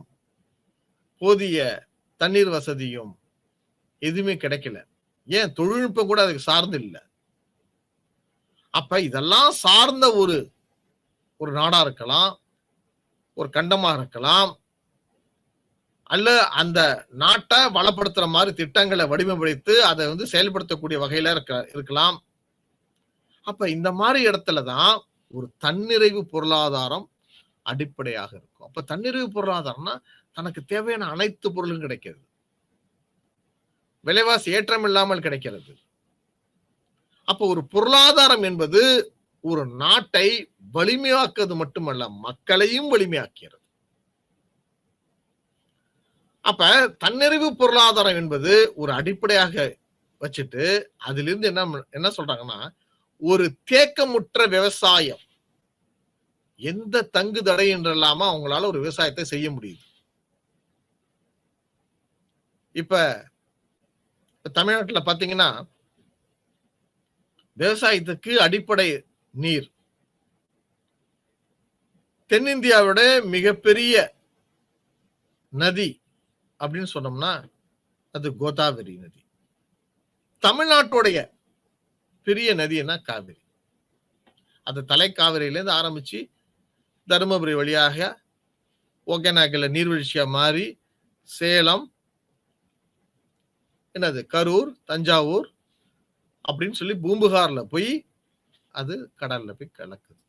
போதிய தண்ணீர் வசதியும் எதுவுமே கிடைக்கல. ஏன் தொழில்நுட்பம் கூட அதுக்கு சார்ந்து இல்லை. அப்ப இதெல்லாம் சார்ந்த ஒரு நாடா இருக்கலாம், ஒரு கண்டமா இருக்கலாம், அல்ல அந்த நாட்டை வளப்படுத்துற மாதிரி திட்டங்களை வடிவமைத்து அதை செயல்படுத்தக்கூடிய வகையில இருக்கலாம். அப்ப இந்த மாதிரி இடத்துலதான் ஒரு தன்னிறைவு பொருளாதாரம் அடிப்படையாக இருக்கும். அப்ப தன்னிறைவு பொருளாதாரம்னா தனக்கு தேவையான அனைத்து பொருளும் கிடைக்கிறது, விலைவாசி ஏற்றம் இல்லாமல் கிடைக்கிறது. அப்ப ஒரு பொருளாதாரம் என்பது ஒரு நாட்டை வலிமையாக்குவது மட்டுமல்ல, மக்களையும் வலிமையாக்கிறது. அப்ப தன்னிறைவு பொருளாதாரம் என்பது ஒரு அடிப்படையாக வச்சுட்டு அதிலிருந்து என்ன சொல்றாங்கன்னா, ஒரு தேக்கமுற்ற விவசாயம், எந்த தங்கு தடை என்றில்லாம அவங்களால ஒரு விவசாயத்தை செய்ய முடியுது. இப்ப தமிழ்நாட்டில் பாத்தீங்கன்னா விவசாயத்துக்கு அடிப்படை நீர். தென்னிந்தியாவோட மிகப்பெரிய நதி அப்படின்னு சொன்னோம்னா அது கோதாவரி நதி. தமிழ்நாட்டுடைய பெரிய நதினா காவிரி. அது தலைக்காவிரியிலேருந்து ஆரம்பிச்சு தருமபுரி வழியாக ஒகேனக்கல்ல நீர்வீழ்ச்சியா மாறி சேலம், கரூர், தஞ்சாவூர் அப்படின்னு சொல்லி பூம்புகார்ல போய் அது கடல்ல போய் கலக்குது.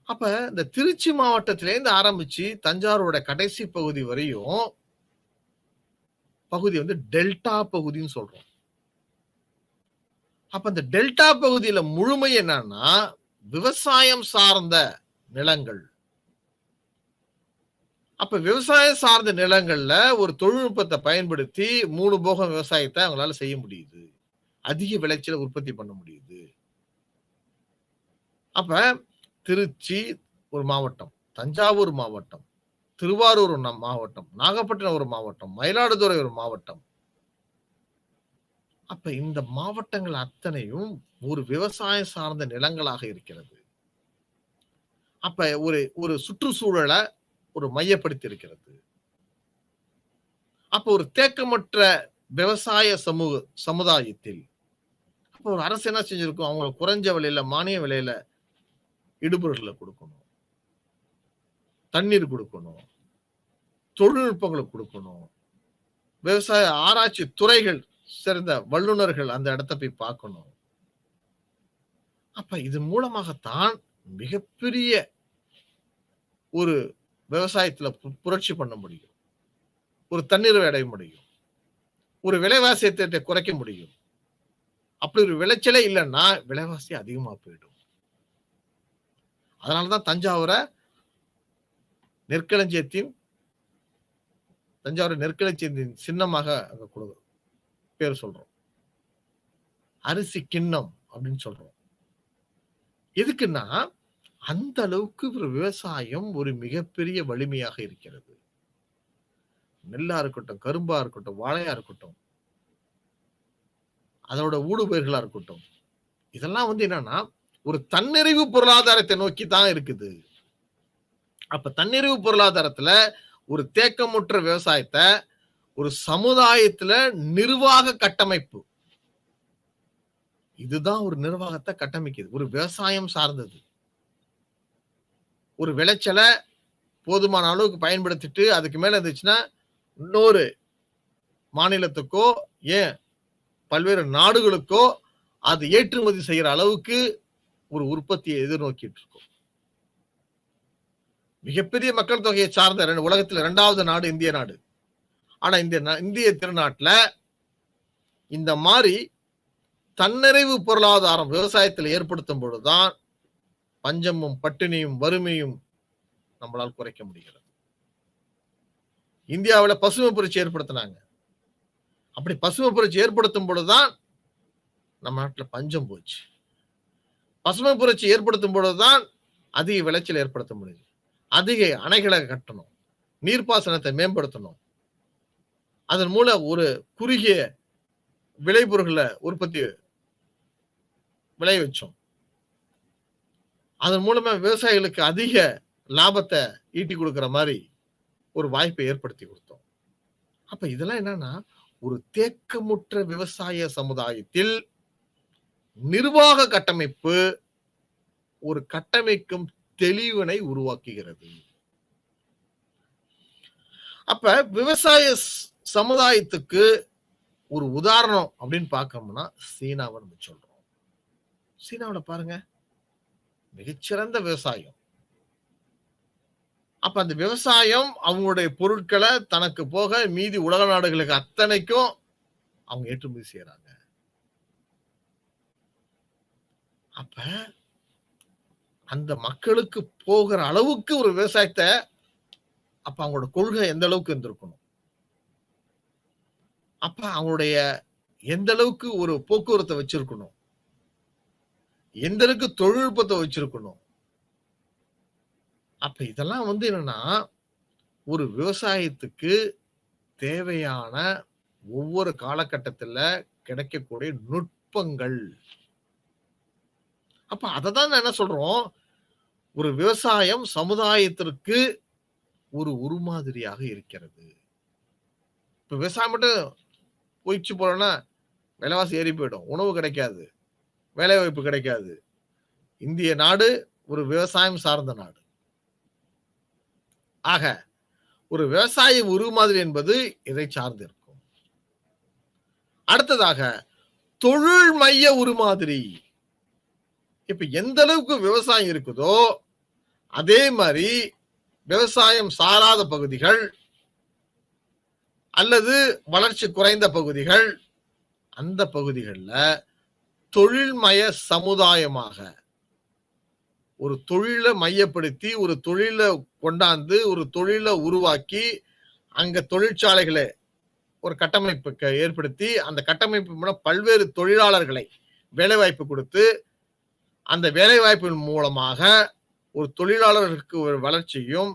அப்ப இந்த திருச்சி மாவட்டத்திலேருந்து ஆரம்பிச்சு தஞ்சாவூரோட கடைசி பகுதி வரையும் பகுதி டெல்டா பகுதின்னு சொல்றோம். அப்ப இந்த டெல்டா பகுதியில முழுமை என்னன்னா விவசாயம் சார்ந்த நிலங்கள். அப்ப விவசாயம் சார்ந்த நிலங்கள்ல ஒரு தொழில்நுட்பத்தை பயன்படுத்தி 3 போகம் விவசாயத்தை அவங்களால செய்ய முடியுது, அதிக விளைச்சலை உற்பத்தி பண்ண முடியுது. அப்ப திருச்சி ஒரு மாவட்டம், தஞ்சாவூர் மாவட்டம், திருவாரூர் மாவட்டம், நாகப்பட்டினம் ஒரு மாவட்டம், மயிலாடுதுறை ஒரு மாவட்டம். அப்ப இந்த மாவட்டங்கள் அத்தனையும் ஒரு விவசாயம் சார்ந்த நிலங்களாக இருக்கிறது. அப்ப ஒரு சுற்றுச்சூழலை ஒரு மையப்படுத்தி இருக்கிறது. அப்ப ஒரு தேக்கமற்ற விவசாய சமுதாயத்தில் அப்ப ஒரு அரசு என்ன செஞ்சிருக்கும், அவங்களுக்கு குறைஞ்ச விலையில மானிய விலையில இடுபொருட்களை கொடுக்கணும், தண்ணீர் கொடுக்கணும், தொழில்நுட்பங்களை கொடுக்கணும், விவசாய ஆராய்ச்சி துறைகள் சேர்ந்த வல்லுநர்கள் அந்த இடத்தை போய் பார்க்கணும். அப்ப இதன் மூலமாகத்தான் மிகப்பெரிய ஒரு விவசாயத்துல புரட்சி பண்ண முடியும், ஒரு தன்னிறைவை அடைய முடியும், ஒரு விலைவாசியத்தை குறைக்க முடியும். அப்படி ஒரு விளைச்சலே இல்லைன்னா விலைவாசி அதிகமா போயிடும். அதனாலதான் தஞ்சாவூரை நெற்களஞ்சியத்தின் சின்னமாக அங்க பேர் சொல்றோம். அரிசி கிண்ணம் அப்படின்னு சொல்றோம். எதுக்குன்னா அந்த அளவுக்கு ஒரு விவசாயம் ஒரு மிகப்பெரிய வலிமையாக இருக்கிறது. நெல்லா இருக்கட்டும், கரும்பா இருக்கட்டும், வாழையா இருக்கட்டும், அதோட ஊடுபயிர்களா இருக்கட்டும், இதெல்லாம் என்னன்னா ஒரு தன்னிறைவு பொருளாதாரத்தை நோக்கி தான் இருக்குது. அப்ப தன்னிறைவு பொருளாதாரத்துல ஒரு தேக்கமுற்ற விவசாயத்தை ஒரு சமுதாயத்துல நிர்வாக கட்டமைப்பு, இதுதான் ஒரு நிர்வாகத்தை கட்டமைக்குது. ஒரு விவசாயம் சார்ந்தது. ஒரு விளைச்சலை போதுமான அளவுக்கு பயன்படுத்திட்டு அதுக்கு மேல இருந்துச்சுன்னா இன்னொரு மாநிலத்துக்கோ ஏன் பல்வேறு நாடுகளுக்கோ அது ஏற்றுமதி செய்யற அளவுக்கு ஒரு உற்பத்தியை எதிர்நோக்கிட்டு இருக்கும். மிகப்பெரிய மக்கள் தொகையை சார்ந்த உலகத்தில் 2வது நாடு இந்திய நாடு. ஆனா இந்திய திருநாட்டுல இந்த மாதிரி தன்னிறைவு பொருளாதாரம் விவசாயத்தில் ஏற்படுத்தும் பொழுதுதான் பஞ்சமும் பட்டினியும் வறுமையும் நம்மளால் குறைக்க முடிகிறது. இந்தியாவில் பசுமை புரட்சி ஏற்படுத்தினாங்க. அப்படி பசுமை புரட்சி ஏற்படுத்தும் பொழுதுதான் நம்ம நாட்டில் பஞ்சம் போச்சு. பசுமை புரட்சி ஏற்படுத்தும் பொழுதுதான் அதிக விளைச்சல் ஏற்படுத்த முடியுது. அதிக அணைகளை கட்டணும், நீர்ப்பாசனத்தை மேம்படுத்தணும். அதன் மூலம் ஒரு குறுகிய விளைபொருட்களை உற்பத்தி விளை வச்சோம். அதன் மூலமா விவசாயிகளுக்கு அதிக லாபத்தை ஈட்டி கொடுக்கிற மாதிரி ஒரு வாய்ப்பை ஏற்படுத்தி கொடுத்தோம். அப்ப இதெல்லாம் என்னன்னா ஒரு தேக்கமுற்ற விவசாய சமுதாயத்தில் நிர்வாக கட்டமைப்பு ஒரு கட்டமைக்கும் தெளிவினை உருவாக்குகிறது. அப்ப விவசாய சமுதாயத்துக்கு ஒரு உதாரணம் அப்படின்னு பார்க்கணும்னா சீனாவை நம்ம சொல்றோம். சீனாவில் பாருங்க, மிகச்சிறந்த விவசாயம். அப்ப அந்த விவசாயம் அவங்களுடைய பொருட்களை தனக்கு போக மீதி உலக நாடுகளுக்கு அத்தனைக்கும் அவங்க ஏற்றுமதி செய்யறாங்க. அப்ப அந்த மக்களுக்கு போகிற அளவுக்கு ஒரு விவசாயத்தை அப்ப அவங்களோட கொள்கை எந்த அளவுக்கு இருந்திருக்கணும், அப்ப அவங்களுடைய எந்த அளவுக்கு ஒரு போக்குவரத்தை வச்சிருக்கணும், எந்த அளவுக்கு தொழில்நுட்பத்தை வச்சிருக்கணும். அப்ப இதெல்லாம் என்னன்னா ஒரு விவசாயத்துக்கு தேவையான ஒவ்வொரு காலகட்டத்துல கிடைக்கக்கூடிய நுட்பங்கள். அப்ப அததான் என்ன சொல்றோம், ஒரு விவசாயம் சமுதாயத்திற்கு ஒரு உருமாதிரியாக இருக்கிறது. இப்ப விவசாயம் மட்டும் போயிடுச்சு போறோம்னா விலைவாசி ஏறி போயிடும், உணவு கிடைக்காது, வேலை வாய்ப்பு கிடைக்காது. இந்திய நாடு ஒரு விவசாயம் சார்ந்த நாடு. ஆக ஒரு விவசாய உருமாதிரி என்பது இதை சார்ந்து இருக்கும். அடுத்ததாக தொழில் மைய உருமாதிரி. இப்ப எந்த அளவுக்கு விவசாயம் இருக்குதோ அதே மாதிரி விவசாயம் சாராத பகுதிகள் அல்லது வளர்ச்சி குறைந்த பகுதிகள், அந்த பகுதிகளில் தொழில்மய சமுதாயமாக ஒரு தொழிலை மையப்படுத்தி ஒரு தொழிலை கொண்டாந்து ஒரு தொழிலை உருவாக்கி அங்க தொழிற்சாலைகளை ஒரு கட்டமைப்பு ஏற்படுத்தி அந்த கட்டமைப்பு மூலம் பல்வேறு தொழிலாளர்களை வேலைவாய்ப்பு கொடுத்து அந்த வேலைவாய்ப்பின் மூலமாக ஒரு தொழிலாளர்களுக்கு ஒரு வளர்ச்சியும்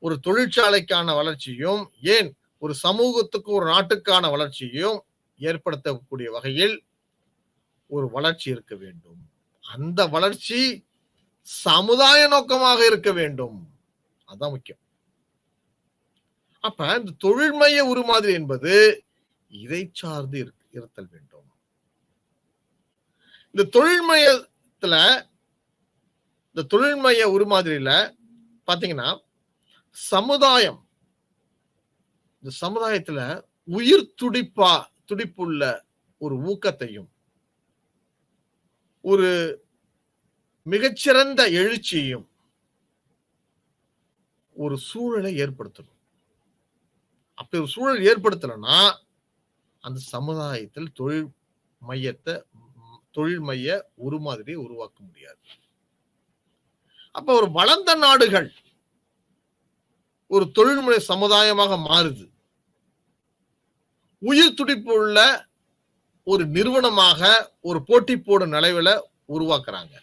ஒரு தொழிற்சாலைக்கான வளர்ச்சியும் ஏன் ஒரு சமூகத்துக்கு ஒரு நாட்டுக்கான வளர்ச்சியும் ஏற்படுத்தக்கூடிய வகையில் ஒரு வளர்ச்சி இருக்க வேண்டும். அந்த வளர்ச்சி சமுதாய நோக்கமாக இருக்க வேண்டும். அதான் முக்கியம். அப்ப இந்த தொழில்மய உருமாதிரி என்பது இதை சார்ந்து இருத்தல் வேண்டும். இந்த தொழில்மய உருமாதிரியில பாத்தீங்கன்னா சமுதாயம், இந்த சமுதாயத்துல உயிர் துடிப்புள்ள ஒரு ஊக்கத்தையும் ஒரு மிகச்சிறந்த எழுச்சியையும் ஒரு சூழலை ஏற்படுத்தணும். அப்படி ஒரு சூழல் ஏற்படுத்தலைன்னா அந்த சமுதாயத்தில் தொழில் மைய உருமாதிரியை உருவாக்க முடியாது. அப்ப ஒரு வளர்ந்த நாடுகள் ஒரு தொழில்முறை சமுதாயமாக மாறுது. உயிர் துடிப்பு உள்ள ஒரு நிறுவனமாக ஒரு போட்டி போடும் நிலையில உருவாக்குறாங்க.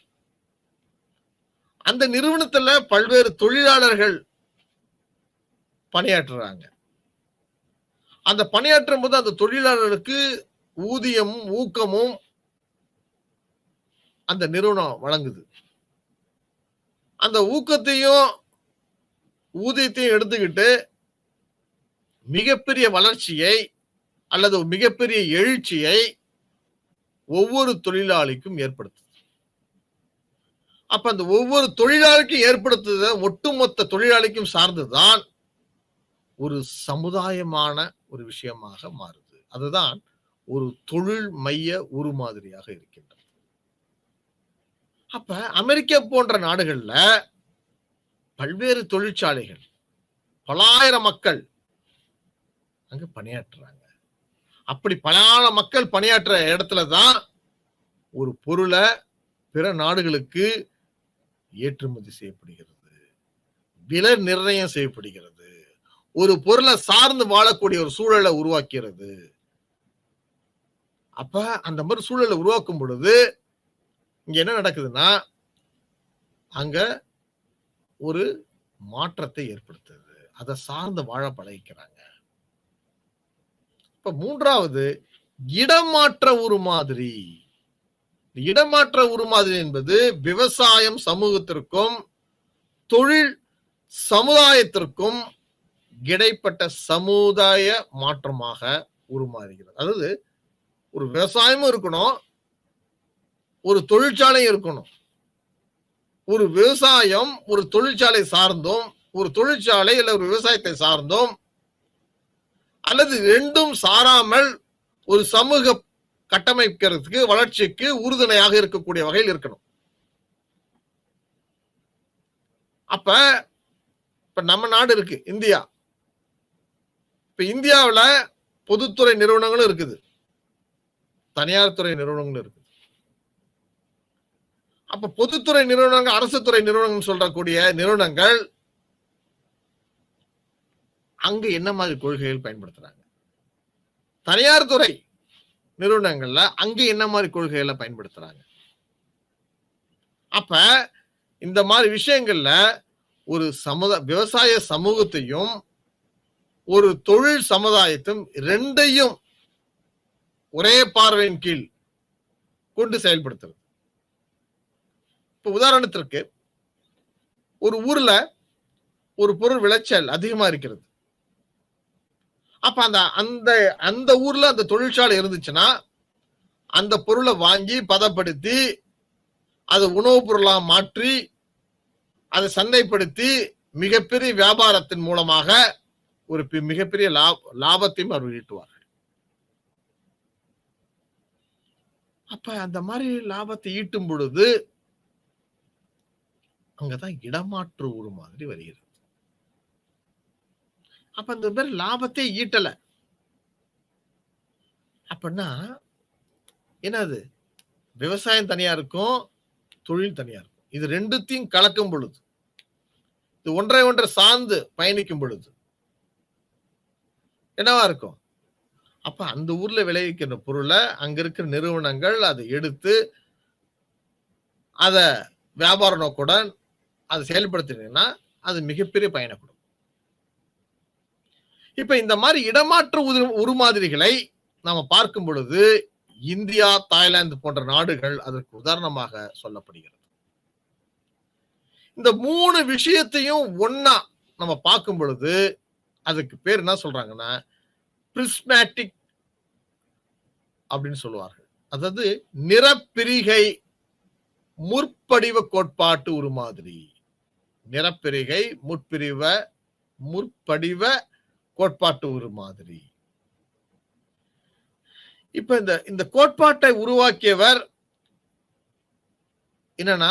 அந்த நிறுவனத்துல பல்வேறு தொழிலாளர்கள் பணியாற்றுறாங்க. அந்த பணியாற்றும் போது அந்த தொழிலாளர்களுக்கு ஊதியமும் ஊக்கமும் அந்த நிறுவனம் வழங்குது. அந்த ஊக்கத்தையும் ஊதியத்தையும் எடுத்துக்கிட்டு மிகப்பெரிய வளர்ச்சியை அல்லது மிகப்பெரிய எழுச்சியை ஒவ்வொரு தொழிலாளிக்கும் ஏற்படுத்துது. அப்ப அந்த ஒவ்வொரு தொழிலாளிக்கும் ஏற்படுத்துத ஒட்டுமொத்த தொழிலாளிக்கும் சார்ந்துதான் ஒரு சமுதாயமான ஒரு விஷயமாக மாறுது. அதுதான் ஒரு தொழில் மைய உருமாதிரியாக இருக்கின்றது. அப்ப அமெரிக்கா போன்ற நாடுகள்ல பல்வேறு தொழிற்சாலைகள், பலாயிரம் மக்கள் அங்க பணியாற்றுறாங்க. அப்படி பலாயிரம் மக்கள் பணியாற்ற இடத்துல தான் ஒரு பொருளை பிற நாடுகளுக்கு ஏற்றுமதி செய்யப்படுகிறது, விலை நிர்ணயம் செய்யப்படுகிறது, ஒரு பொருளை சார்ந்து வாழக்கூடிய ஒரு சூழலை உருவாக்கிறது. அப்ப அந்த மாதிரி சூழலை உருவாக்கும் பொழுது இங்க என்ன நடக்குதுன்னா அங்க ஒரு மாற்றத்தை ஏற்படுத்துது. அதை சார்ந்து வாழ பழகிக்கிறாங்க. இப்ப மூன்றாவது இடமாற்ற உருமாதிரி. இடமாற்ற உருமாதிரி என்பது விவசாயம் சமூகத்திற்கும் தொழில் சமுதாயத்திற்கும் இடைப்பட்ட சமுதாய மாற்றமாக உருமாறுகிறது. அதாவது ஒரு விவசாயமும் இருக்கணும், ஒரு தொழிற்சாலையும் இருக்கணும். ஒரு விவசாயம் ஒரு தொழிற்சாலை சார்ந்தும், ஒரு தொழிற்சாலை இல்ல ஒரு விவசாயத்தை சார்ந்தும், அல்லது ரெண்டும் சாராமல் ஒரு சமூக கட்டமைக்கிறதுக்கு வளர்ச்சிக்கு உறுதுணையாக இருக்கக்கூடிய வகையில் இருக்கணும். அப்ப இப்ப நம்ம நாடு இருக்கு இந்தியா. இப்ப இந்தியாவில் பொதுத்துறை நிறுவனங்களும் இருக்குது, தனியார் துறை நிறுவனங்களும் இருக்குது. அப்ப பொதுத்துறை நிறுவனங்கள், அரசு துறை நிறுவனங்கள் சொல்லக்கூடிய நிறுவனங்கள் அங்க என்ன மாதிரி கொள்கைகள் பயன்படுத்துறாங்க, தனியார் துறை நிறுவனங்கள்ல அங்க என்ன மாதிரி கொள்கைகளை பயன்படுத்துறாங்க. அப்ப இந்த மாதிரி விஷயங்கள்ல ஒரு விவசாய சமூகத்தையும் ஒரு தொழில் சமுதாயத்தையும் ரெண்டையும் ஒரே பார்வையின் கீழ் கொண்டு செயல்படுத்துறது. இப்ப உதாரணத்திற்கு ஒரு ஊர்ல ஒரு பொருள் விளைச்சல் அதிகமா இருக்கிறது. அப்ப அந்த ஊர்ல அந்த தொழிற்சாலை இருந்துச்சுன்னா அந்த பொருளை வாங்கி பதப்படுத்தி அதை உணவுப் பொருளா மாற்றி அதை சந்தைப்படுத்தி மிகப்பெரிய வியாபாரத்தின் மூலமாக ஒரு மிகப்பெரிய லாபத்தையும் அவர் ஈட்டுவார்கள். அப்ப அந்த மாதிரி லாபத்தை ஈட்டும் பொழுது அங்கதான் இடமாற்று ஒரு மாதிரி வருகிறது. அப்ப அந்த பேர் லாபத்தை ஈட்டல அப்படின்னா என்னது, விவசாயம் தனியா இருக்கும், தொழில் தனியா இருக்கும். இது ரெண்டுத்தையும் கலக்கும் பொழுது, இது ஒன்றை சார்ந்து பயணிக்கும் பொழுது என்னவா இருக்கும்? அப்ப அந்த ஊர்ல விளைவிக்கிற பொருளை அங்க இருக்கிற நிறுவனங்கள் அதை எடுத்து அத வியாபார நோக்குடன் அதை செயல்படுத்தினீங்கன்னா அது மிகப்பெரிய பயனை கொடுக்கும். இப்ப இந்த மாதிரி இடமாற்று உருமாதிரிகளை நாம பார்க்கும் பொழுது இந்தியா, தாய்லாந்து போன்ற நாடுகள் அதற்கு உதாரணமாக சொல்லப்படுகிறது. இந்த மூணு விஷயத்தையும் ஒன்னா நம்ம பார்க்கும் பொழுது அதுக்கு பேர் என்ன சொல்றாங்கன்னா பிரிஸ்மேட்டிக் அப்படின்னு சொல்லுவார்கள். அதாவது நிறப்பிரிகை முற்படிவ கோட்பாட்டு உருமாதிரி. நிறப்பிரிகை முற்படிவ கோட்பாட்டு உருமாதிரி. இப்ப இந்த கோட்பாட்டை உருவாக்கியவர் என்னன்னா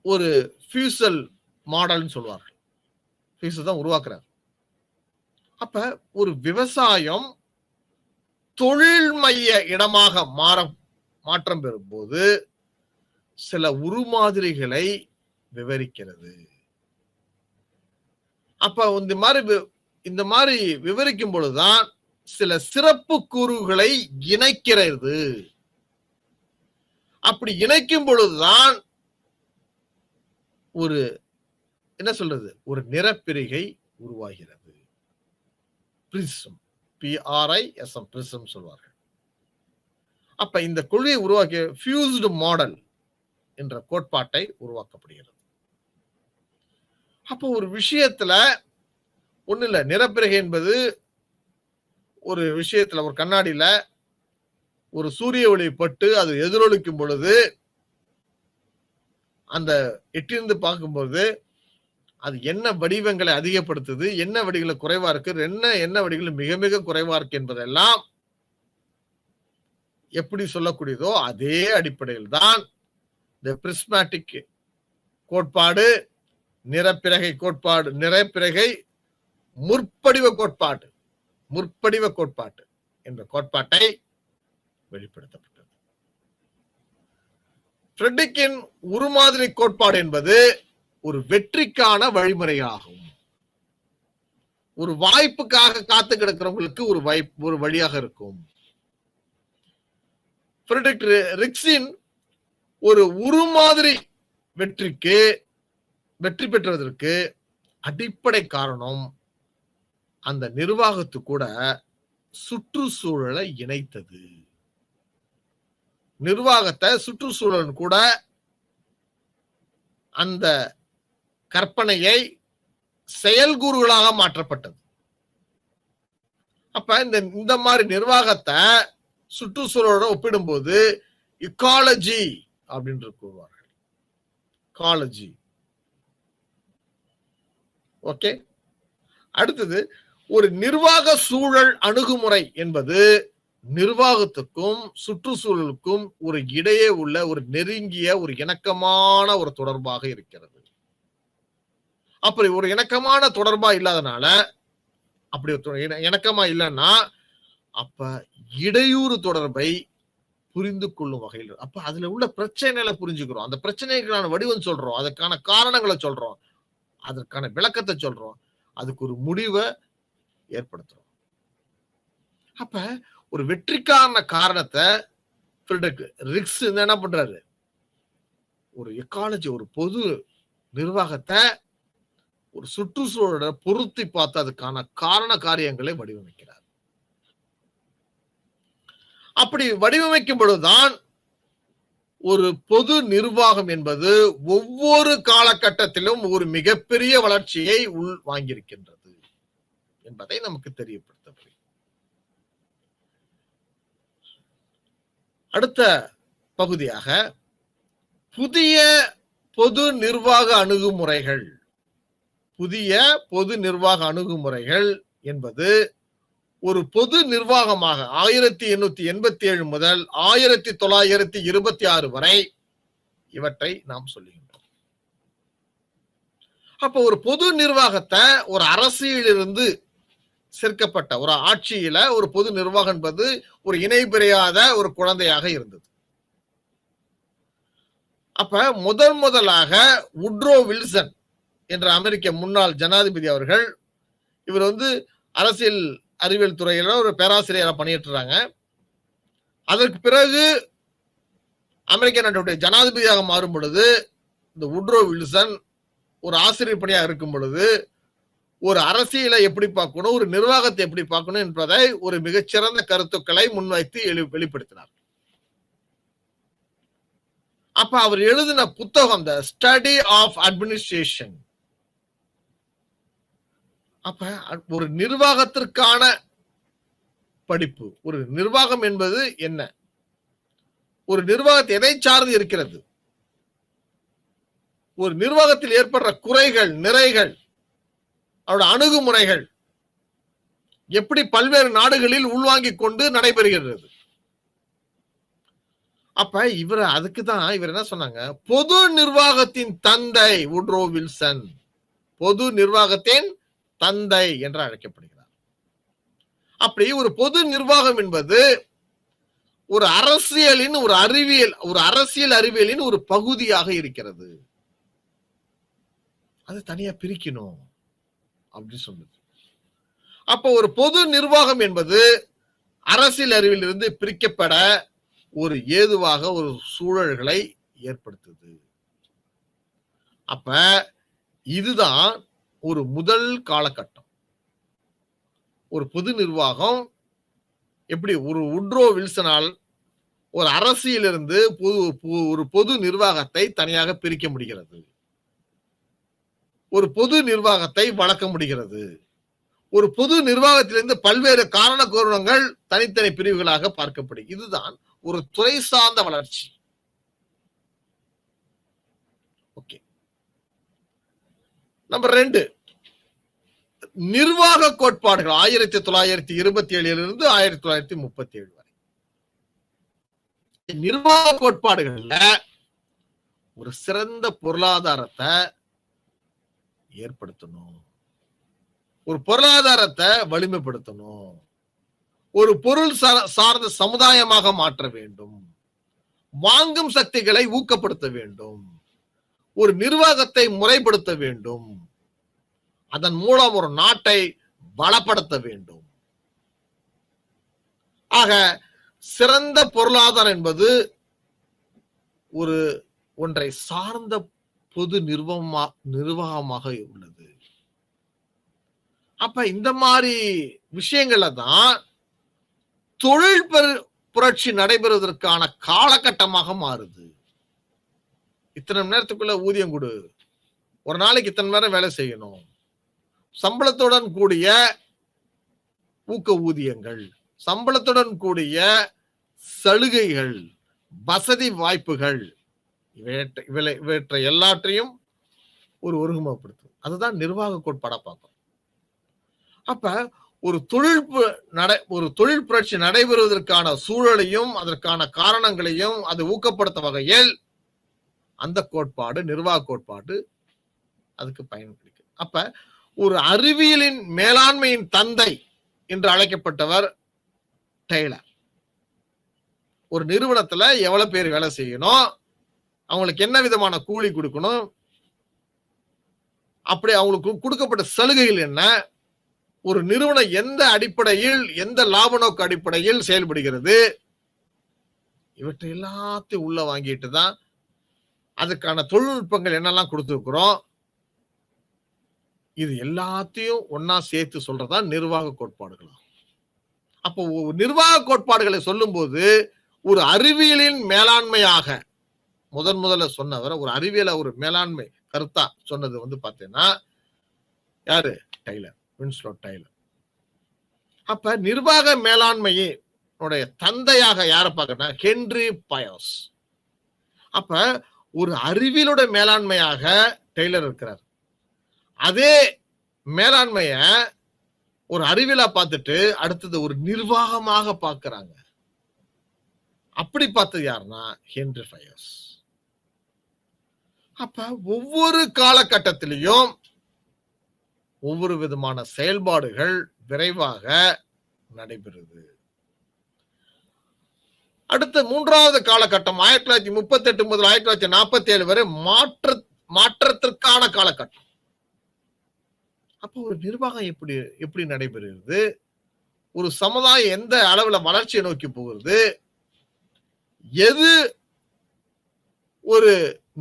ஒரு ஃபியூசல் மாடல்னு சொல்லுவார்கள். ஃபியூசல் தான் உருவாக்குறார். அப்ப ஒரு விவசாயம் தொழில் மைய இடமாக மாற்றம் பெறும்போது சில உருமாதிரிகளை விவரிக்கிறது. அப்ப இந்த மாதிரி விவரிக்கும் பொழுதுதான் சில சிறப்பு கூறுகளை இணைக்கிறது. அப்படி இணைக்கும் பொழுதுதான் ஒரு என்ன சொல்றது, ஒரு நிறப்பிரிகை உருவாகிறது. பிரிசம், PRISM, பிரிசம் சொல்வார்கள். அப்ப இந்த கொள்கையை உருவாக்கிய ஃபியூஸ்டு மாடல் என்ற கோட்பாட்டை உருவாக்கப்படுகிறது. அப்போ ஒரு விஷயத்துல ஒண்ணு இல்ல, நிறப்பிறகை என்பது ஒரு விஷயத்துல, ஒரு கண்ணாடியில ஒரு சூரிய ஒளி பட்டு அது எதிரொலிக்கும் பொழுது அந்த எட்டிருந்து பார்க்கும்போது அது என்ன வடிவங்களை அதிகப்படுத்துது, என்ன வடிவங்களை குறைவா இருக்கு, என்ன வடிவங்கள் மிக மிக குறைவா இருக்கு என்பதெல்லாம் எப்படி சொல்லக்கூடியதோ அதே அடிப்படையில் தான் இந்த பிரிஸ்மாட்டிக் கோட்பாடு, நிறப்பிறகை கோட்பாடு, நிறப்பிறகை முற்படிவ கோட்பாடு, முற்படிவ கோட்பாட்டு என்ற கோட்பாட்டை வெளிப்படுத்தப்பட்டது. ஃப்ரெட்ரிக்கின் உருமாதிரி கோட்பாடு என்பது ஒரு வெற்றிக்கான வழிமுறையாகும். ஒரு வாய்ப்புக்காக காத்து கிடக்கிறவங்களுக்கு ஒரு வழியாக இருக்கும். ஃப்ரெட்ரிக் ரிக்ஸின் ஒரு உருமாதிரி வெற்றி பெற்றதற்கு அடிப்படை காரணம் அந்த நிர்வாகத்து கூட சுற்றுச்சூழலை இணைத்தது. நிர்வாகத்தை சுற்றுச்சூழல் கூட அந்த கற்பனையை செயல்கூறுகளாக மாற்றப்பட்டது. அப்ப இந்த மாதிரி நிர்வாகத்தை சுற்றுச்சூழலோட ஒப்பிடும்போது இக்காலஜி அப்படின்னு கூறுவார்கள். இக்காலஜி. ஓகே. அடுத்தது, ஒரு நிர்வாக சூழல் அணுகுமுறை என்பது நிர்வாகத்துக்கும் சுற்றுச்சூழலுக்கும் ஒரு இடையே உள்ள ஒரு நெருங்கிய ஒரு இணக்கமான ஒரு தொடர்பாக இருக்கிறது. அப்படி ஒரு இணக்கமான தொடர்பா இல்லாதனால, அப்படி இணக்கமா இல்லைன்னா அப்ப இடையூறு தொடர்பை புரிந்து கொள்ளும் வகையில், அப்ப அதுல உள்ள பிரச்சனைகளை புரிஞ்சுக்கிறோம், அந்த பிரச்சனைக்கான வடிவம் சொல்றோம், அதற்கான காரணங்களை சொல்றோம், அதற்கான விளக்கத்தை சொல்றோம், அதுக்கு ஒரு முடிவை ஏற்படுத்துறோம். அப்ப ஒரு வெற்றிக்கான காரணத்தை ஃப்ரெட்ரிக் ரிக்ஸ் என்ன பண்றாரு, ஒரு எக்காலஜி, ஒரு பொது நிர்வாகத்தை ஒரு சுற்றுச்சூழலை பொருத்தி பார்த்து அதுக்கான காரண காரியங்களை வடிவமைக்கிறார். அப்படி வடிவமைக்கும் பொழுதுதான் ஒரு பொது நிர்வாகம் என்பது ஒவ்வொரு காலகட்டத்திலும் ஒரு மிகப்பெரிய வளர்ச்சியை உள் வாங்கியிருக்கின்றது என்பதை நமக்கு தெரியப்படுத்த. அடுத்த பகுதியாக புதிய பொது நிர்வாக அணுகுமுறைகள். புதிய பொது நிர்வாக அணுகுமுறைகள் என்பது ஒரு பொது நிர்வாகமாக 1887 முதல் 1926 வரை இவற்றை நாம் சொல்லுகின்றோம். அப்ப ஒரு பொது நிர்வாகத்தை ஒரு அரசியலிருந்து சேர்க்கப்பட்ட ஒரு ஆட்சியில ஒரு பொது நிர்வாகம் என்பது ஒரு இணை பிரியாத ஒரு குழந்தையாக இருந்தது. அப்ப முதலாக உட்ரோ வில்சன் என்ற அமெரிக்க முன்னாள் ஜனாதிபதி அவர்கள், இவர் அரசியல் அறிவியல் துறையில ஒரு பேராசிரியராக பணியாற்றுறாங்க. அதற்கு பிறகு அமெரிக்க நாட்டுடைய ஜனாதிபதியாக மாறும் பொழுது இந்த உட்ரோ வில்சன் ஒரு ஆசிரியர் பணியாக இருக்கும் பொழுது ஒரு அரசியலை எப்படி பார்க்கணும், ஒரு நிர்வாகத்தை எப்படி பார்க்கணும் என்பதை ஒரு மிகச்சிறந்த கருத்துக்களை முன்வைத்து வெளிப்படுத்தினார். அப்ப அவர் எழுதின புத்தகம் தி ஸ்டடி ஆஃப் அட்மினிஸ்ட்ரேஷன். அப்ப ஒரு நிர்வாகத்திற்கான படிப்பு. ஒரு நிர்வாகம் என்பது என்ன, ஒரு நிர்வாகத்தை எதை சார்ந்து இருக்கிறது, ஒரு நிர்வாகத்தில் ஏற்படுற குறைகள் நிறைகள், அவருடைய அணுகுமுறைகள் எப்படி பல்வேறு நாடுகளில் உள்வாங்கிக் கொண்டு நடைபெறுகிறது. அப்ப அதுக்குதான் இவர் என்ன சொன்னாங்க, பொது நிர்வாகத்தின் தந்தை உட்ரோ வில்சன், பொது நிர்வாகத்தின் தந்தை என்று அழைக்கப்படுகிறார். அப்படி ஒரு பொது நிர்வாகம் என்பது ஒரு அரசியலின் ஒரு அரசியல் அறிவியலின் ஒரு பகுதியாக இருக்கிறது. அது தனியா பிரிக்கணும் அப்படி சொல்லுது. அப்ப ஒரு பொது நிர்வாகம் என்பது அரசியல் அறிவிலிருந்து பிரிக்கப்பட ஒரு ஏதுவாக ஒரு சூழல்களை ஏற்படுத்துது. அப்ப இதுதான் ஒரு முதல் காலகட்டம். ஒரு பொது நிர்வாகம் எப்படி ஒரு உட்ரோ வில்சனால் ஒரு அரசியலிருந்து ஒரு பொது நிர்வாகத்தை தனியாக பிரிக்க முடிகிறது. ஒரு பொது நிர்வாகத்தை வளர்க்க முடிகிறது. ஒரு பொது நிர்வாகத்திலிருந்து பல்வேறு காரண காரணங்கள் தனித்தனி பிரிவுகளாக பார்க்கப்படும். இதுதான் ஒரு துறை சார்ந்த வளர்ச்சி. ஓகே. நம்பர் 2, நிர்வாக கோட்பாடுகள் 1927 1937 வரை. நிர்வாக கோட்பாடுகள்ல ஒரு சிறந்த பொருளாதாரத்தை ஏற்படுத்தணும், ஒரு பொருளாதாரத்தை வலிமைப்படுத்தணும், ஒரு பொருள் சார்ந்த சமுதாயமாக மாற்ற வேண்டும், வாங்கும் சக்திகளை ஊக்கப்படுத்த வேண்டும், ஒரு நிர்வாகத்தை முறைப்படுத்த வேண்டும், அதன் மூலம் ஒரு நாட்டை பலப்படுத்த வேண்டும். ஆக சிறந்த பொருளாதாரம் என்பது ஒரு ஒன்றை சார்ந்த பொது நிர்வாகமாக உள்ளது. அப்ப இந்த மாதிரி விஷயங்கள்ல தான் தொழில் புரட்சி நடைபெறுவதற்கான காலகட்டமாக மாறுது. இத்தனை மணி நேரத்துக்குள்ள ஊதியம் கொடு, ஒரு நாளைக்கு இத்தனை நேரம் வேலை செய்யணும், சம்பளத்துடன் கூடிய ஊக்க ஊதியங்கள், சம்பளத்துடன் கூடிய சலுகைகள், வசதி வாய்ப்புகள், இவற்றை எல்லாற்றையும் ஒரு ஒருங்குமுறைப்படுத்தும். அதுதான் நிர்வாக கோட்பாடா பார்க்கும். அப்ப ஒரு தொழில் புரட்சி நடைபெறுவதற்கான சூழலையும் அதற்கான காரணங்களையும் அது ஊக்கப்படுத்தும் வகையில் அந்த கோட்பாடு, நிர்வாக கோட்பாடு அதுக்கு பயன்படுகிறது. அப்ப ஒரு அறிவியலின் மேலாண்மையின் தந்தை என்று அழைக்கப்பட்டவர் டெய்லர். ஒரு நிறுவனத்துல எவ்வளவு பேர் வேலை செய்யணும், அவங்களுக்கு என்ன விதமான கூலி கொடுக்கணும், அப்படி அவங்களுக்கு கொடுக்கப்பட்ட சலுகைகள் என்ன, ஒரு நிறுவனம் எந்த அடிப்படையில், எந்த லாப நோக்கு அடிப்படையில் செயல்படுகிறது, இவற்றை எல்லாத்தையும் உள்ள வாங்கிட்டு தான் அதுக்கான தொழில்நுட்பங்கள் என்னெல்லாம் கொடுத்துருக்கிறோம், இது எல்லாத்தையும் ஒன்னா சேர்த்து சொல்றதா நிர்வாக கோட்பாடுகள். அப்போ நிர்வாக கோட்பாடுகளை சொல்லும் போது ஒரு அறிவியலின் மேலாண்மையாக முதல்ல சொன்னவர், ஒரு அறிவியல ஒரு மேலாண்மை கருத்தா சொன்னது பாத்தீங்கன்னா யாரு? Taylor, Winslow Taylor. அப்ப நிர்வாக மேலாண்மையுடைய தந்தையாக யாரை பார்க்கறா? ஹென்றி பயோஸ். அப்ப ஒரு அறிவியலோட மேலாண்மையாக டெய்லர் இருக்கிறார். அதே மேலாண்மைய ஒரு அறிவியலா பார்த்துட்டு அடுத்தது ஒரு நிர்வாகமாக பார்க்கிறாங்க. அப்படி பார்த்தது யாருன்னா ஹென்றி பயோஸ். அப்ப ஒவ்வொரு காலகட்டத்திலையும் ஒவ்வொரு விதமான செயல்பாடுகள் விரைவாக நடைபெறுது. அடுத்த 3வது காலகட்டம் 1938 முதல் 1947 வரை மாற்றத்திற்கான காலகட்டம். அப்போ ஒரு நிர்வாகம் எப்படி நடைபெறுகிறது, ஒரு சமுதாயம் எந்த அளவுல வளர்ச்சியை நோக்கி போகிறது, எது ஒரு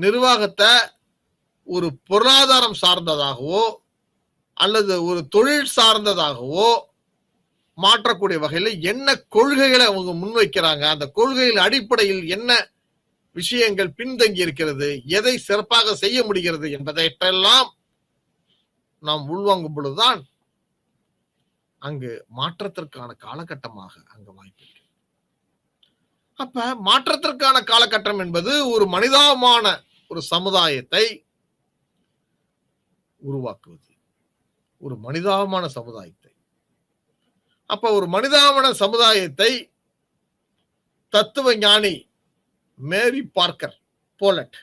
நிர்வாகத்தை ஒரு பொருளாதாரம் சார்ந்ததாகவோ அல்லது ஒரு தொழில் சார்ந்ததாகவோ மாற்றக்கூடிய வகையில் என்ன கொள்கைகளை அவங்க முன்வைக்கிறாங்க, அந்த கொள்கைகள் அடிப்படையில் என்ன விஷயங்கள் பின்தங்கி இருக்கிறது, எதை சிறப்பாக செய்ய முடிகிறது என்பதையெல்லாம் நாம் உள்வாங்கும் பொழுதுதான் அங்கு மாற்றத்திற்கான காலகட்டமாக அங்கு வாய்ப்பு. அப்ப மாற்றத்திற்கான காலகட்டம் என்பது ஒரு மனிதாபமான ஒரு சமுதாயத்தை உருவாக்குவது, ஒரு மனிதாபமான சமுதாயத்தை. அப்ப ஒரு மனிதாபமான சமுதாயத்தை தத்துவ ஞானி மேரி பார்க்கர் போலட்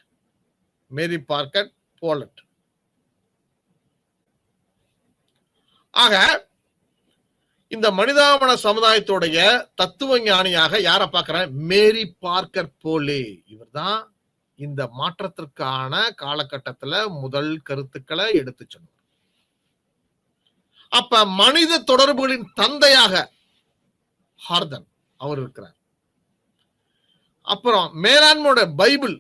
ஆக இந்த மனிதாபன சமுதாயத்துடைய தத்துவ ஞானியாக யாரை பார்க்கிற? மேரி பார்க்கர் போலே. இவர் தான் இந்த மாற்றத்திற்கான காலகட்டத்துல முதல் கருத்துக்களை எடுத்து சொன்னார். அப்ப மனித தொடர்புகளின் தந்தையாக ஹார்தன் அவர் இருக்கிறார். அப்புறம் மேலாண்மையோட பைபிள்,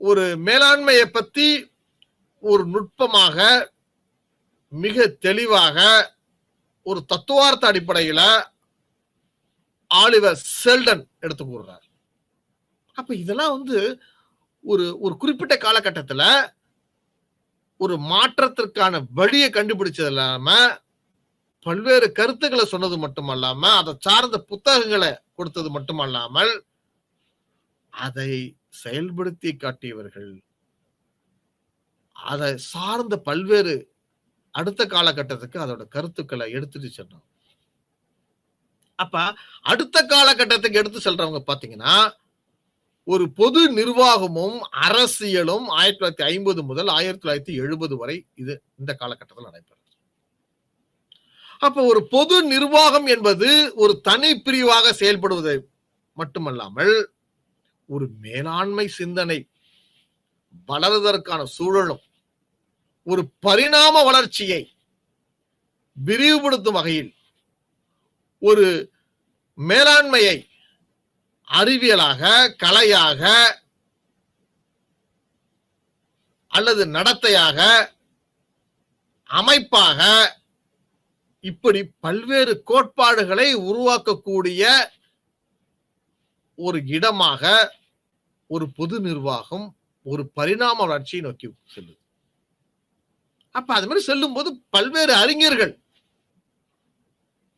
ஒரு மேலாண்மையை பத்தி ஒரு நுட்பமாக மிக தெளிவாக ஒரு தத்துவார்த்த அடிப்படையில ஆலிவர் செல்டன் எடுத்து கூறுறார். அப்ப இதெல்லாம் ஒரு குறிப்பிட்ட காலகட்டத்துல ஒரு மாற்றத்திற்கான வழியை கண்டுபிடிச்சது இல்லாம, பல்வேறு கருத்துக்களை சொன்னது மட்டுமல்லாம, அதை சார்ந்த புத்தகங்களை கொடுத்தது மட்டுமல்லாமல், அதை செயல்படுத்தி காட்டியவர்கள், அதை சார்ந்த பல்வேறு அடுத்த காலகட்டத்துக்கு அதோட கருத்துக்களை எடுத்துட்டு சென்றோம். அப்ப அடுத்த காலகட்டத்துக்கு எடுத்து செல்றவங்க பாத்தீங்கன்னா, ஒரு பொது நிர்வாகமும் அரசியலும் 1950 முதல் 1970 வரை இது இந்த காலகட்டத்தில் நடைபெறும். அப்ப ஒரு பொது நிர்வாகம் என்பது ஒரு தனி பிரிவாக செயல்படுவதை மட்டுமல்லாமல், ஒரு மேலாண்மை சிந்தனை வளர்வதற்கான சூழலும், ஒரு பரிணாம வளர்ச்சியை விரிவுபடுத்தும் வகையில் ஒரு மேலாண்மையை அறிவியலாக, கலையாக அல்லது நடத்தையாக, அமைப்பாக, இப்படி பல்வேறு கோட்பாடுகளை உருவாக்கக்கூடிய ஒரு இடமாக ஒரு பொது நிர்வாகம் ஒரு பரிணாம வளர்ச்சியை நோக்கி செல்லுது. அப்ப அது மாதிரி செல்லும் போது பல்வேறு அறிஞர்கள்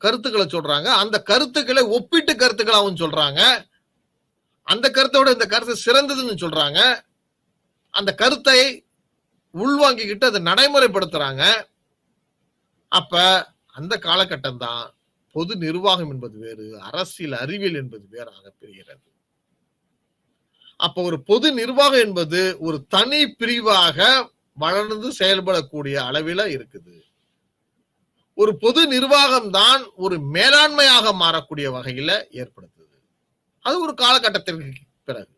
கருத்துக்களை சொல்றாங்க. அந்த கருத்துக்களை ஒப்பிட்டு கருத்துக்களாகவும் சொல்றாங்க. அந்த கருத்தோட இந்த கருத்து சிறந்ததுன்னு சொல்றாங்க. அந்த கருத்தை உள்வாங்கிக்கிட்டு அதை நடைமுறைப்படுத்துறாங்க. அப்ப அந்த காலகட்டம் தான் பொது நிர்வாகம் என்பது வேறு, அரசியல் அறிவியல் என்பது வேறாக பிரிகிறது. அப்ப ஒரு பொது நிர்வாகம் என்பது ஒரு தனி பிரிவாக வளர்ந்து செயல்படக்கூடிய அளவில் இருக்குது. ஒரு பொது நிர்வாகம் தான் ஒரு மேலாண்மையாக மாறக்கூடிய வகையில ஏற்படுத்துது. அது ஒரு காலகட்டத்திற்கு பிறகு.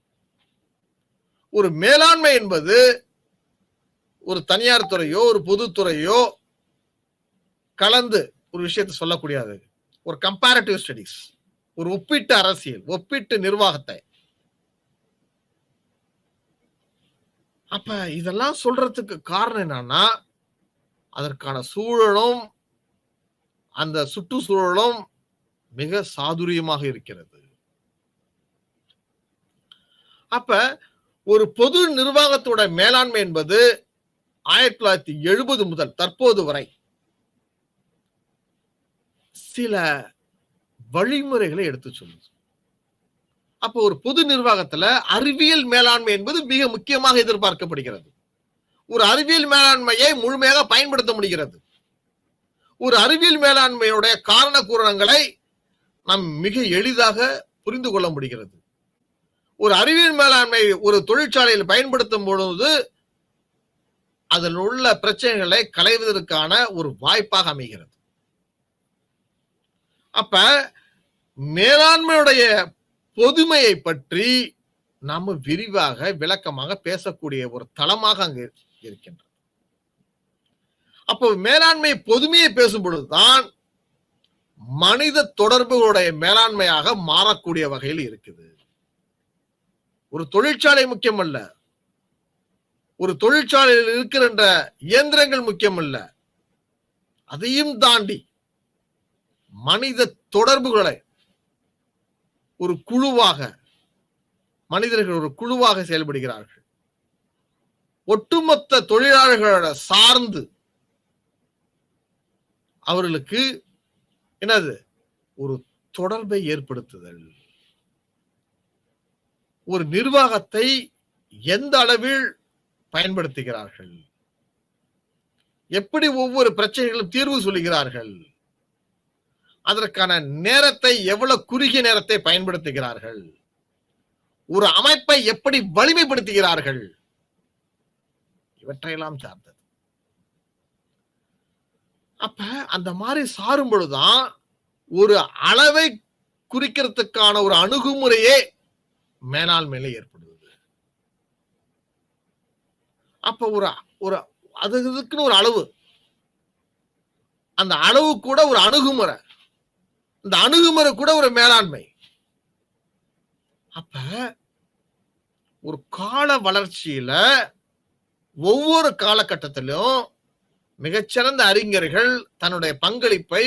ஒரு மேலாண்மை என்பது ஒரு தனியார் துறையோ ஒரு பொதுத்துறையோ கலந்து ஒரு விஷயத்தை சொல்லக்கூடியது. ஒரு கம்பேரிட்டிவ் ஸ்டடிஸ், ஒரு ஒப்பீட்டு அரசியல், ஒப்பீட்டு நிர்வாகத்தை. அப்ப இதெல்லாம் சொல்றதுக்கு காரணம் என்னன்னா, அதற்கான சூழலும் அந்த சுற்றுச்சூழலும் மிக சாதுரியமாக இருக்கிறது. அப்ப ஒரு பொது நிர்வாகத்தோட மேலாண்மை என்பது 1970 முதல் தற்போது வரை சில வழிமுறைகளை எடுத்து சொல்லுது. அப்ப ஒரு பொது நிர்வாகத்துல அறிவியல் மேலாண்மை என்பது மிக முக்கியமாக எதிர்பார்க்கப்படுகிறது. ஒரு அறிவியல் மேலாண்மையை முழுமையாக பயன்படுத்த முடிகிறது. ஒரு அறிவியல் மேலாண்மையுடைய காரண கூறங்களை நாம் மிக எளிதாக புரிந்து கொள்ள முடிகிறது. ஒரு அறிவியல் மேலாண்மை ஒரு தொழிற்சாலையில் பயன்படுத்தும் பொழுது அதில் உள்ள பிரச்சனைகளை களைவதற்கான ஒரு வாய்ப்பாக அமைகிறது. அப்ப மேலாண்மையுடைய பொதுமையை பற்றி நாம விரிவாக விளக்கமாக பேசக்கூடிய ஒரு தளமாக அங்கு இருக்கின்றது. அப்போ மேலாண்மை பொதுமையை பேசும் பொழுதுதான் மனித தொடர்புகளுடைய மேலாண்மையாக மாறக்கூடிய வகையில் இருக்குது. ஒரு தொழிற்சாலை முக்கியம் அல்ல, ஒரு தொழிற்சாலையில் இருக்கின்ற இயந்திரங்கள் முக்கியம் அல்ல, அதையும் தாண்டி மனித தொடர்புகளை ஒரு குழுவாக, மனிதர்கள் ஒரு குழுவாக செயல்படுகிறார்கள். ஒட்டுமொத்த தொழிலாளர்களோட சார்ந்து அவர்களுக்கு என்னது ஒரு தொடர்பை ஏற்படுத்துதல். ஒரு நிர்வாகத்தை எந்த அளவில் பயன்படுத்துகிறார்கள், எப்படி ஒவ்வொரு பிரச்சனைகளும் தீர்வு சொல்லுகிறார்கள், அதற்கான நேரத்தை எவ்வளவு குறுகிய நேரத்தை பயன்படுத்துகிறார்கள், ஒரு அமைப்பை எப்படி வலிமைப்படுத்துகிறார்கள், இவற்றையெல்லாம் சார்ந்தது. அப்ப அந்த மாதிரி சாரும் பொழுதுதான் ஒரு அளவை குறிக்கிறதுக்கான ஒரு அணுகுமுறையே மேலாண்மையில ஏற்படுது. அப்ப ஒரு அதுக்குன்னு ஒரு அளவு, அந்த அளவு கூட ஒரு அணுகுமுறை, இந்த அணுகுமுறை கூட ஒரு மேலாண்மை. அப்ப ஒரு கால வளர்ச்சியில ஒவ்வொரு காலகட்டத்திலும் மிகச்சிறந்த அறிஞர்கள் தன்னுடைய பங்களிப்பை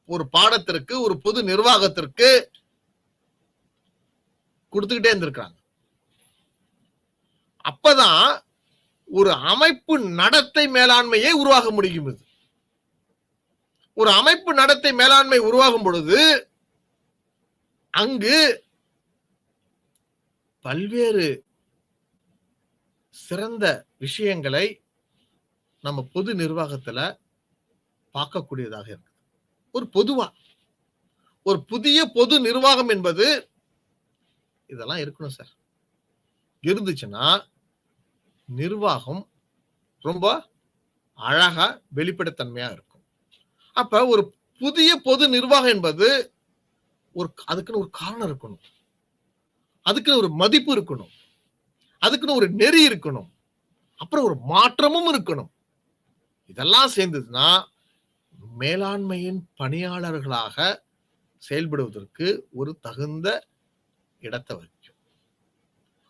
ஒரு பாடத்திற்கு, ஒரு பொது நிர்வாகத்திற்கு கொடுத்துக்கிட்டே இருந்திருக்காங்க. அப்பதான் ஒரு அமைப்பு நடத்தை மேலாண்மையை உருவாக முடியும். இது ஒரு அமைப்பு நடத்தை மேலாண்மை உருவாகும் பொழுது அங்கு பல்வேறு சிறந்த விஷயங்களை நம்ம பொது நிர்வாகத்துல பார்க்கக்கூடியதாக இருக்கு. ஒரு பொதுவா ஒரு புதிய பொது நிர்வாகம் என்பது இதெல்லாம் இருக்கணும் சார். இருந்துச்சுன்னா நிர்வாகம் ரொம்ப அழகா வெளிப்படைத்தன்மையா இருக்கும். அப்ப ஒரு புதிய பொது நிர்வாகம் என்பது அதுக்குன்னு ஒரு காரணம் இருக்கணும், அதுக்குன்னு ஒரு மதிப்பு இருக்கணும், அதுக்குன்னு ஒரு நெறி இருக்கணும், அப்புறம் ஒரு மாற்றமும் இருக்கணும். இதெல்லாம் சேர்ந்ததுன்னா மேலாண்மையின் பணியாளர்களாக செயல்படுவதற்கு ஒரு தகுந்த இடத்தை வைக்கும்.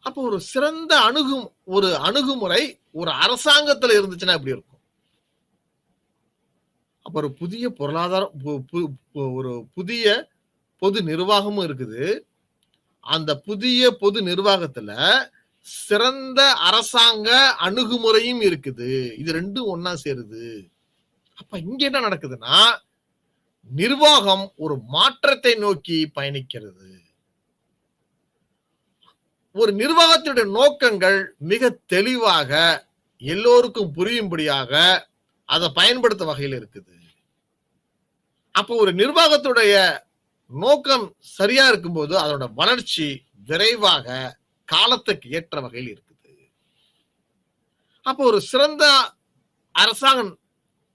அப்போ ஒரு சிறந்த அணுகுமுறை ஒரு அரசாங்கத்துல இருந்துச்சுன்னா எப்படி இருக்கும்? அப்ப ஒரு புதிய ஒரு புதிய பொது நிர்வாகமும் இருக்குது. அந்த புதிய பொது நிர்வாகத்துல சிறந்த அரசாங்க அணுகுமுறையும் இருக்குது. இது ரெண்டும் ஒன்னா சேருது. அப்ப இங்க என்ன நடக்குதுன்னா நிர்வாகம் ஒரு மாற்றத்தை நோக்கி பயணிக்கிறது. ஒரு நிர்வாகத்தினுடைய நோக்கங்கள் மிக தெளிவாக எல்லோருக்கும் புரியும்படியாக அதை பயன்படுத்த வகையில் இருக்குது. அப்போ ஒரு நிர்வாகத்துடைய நோக்கம் சரியா இருக்கும்போது அதோட வளர்ச்சி விரைவாக காலத்துக்கு ஏற்ற வகையில் இருக்குது. அப்போ ஒரு சிறந்த அரசாங்க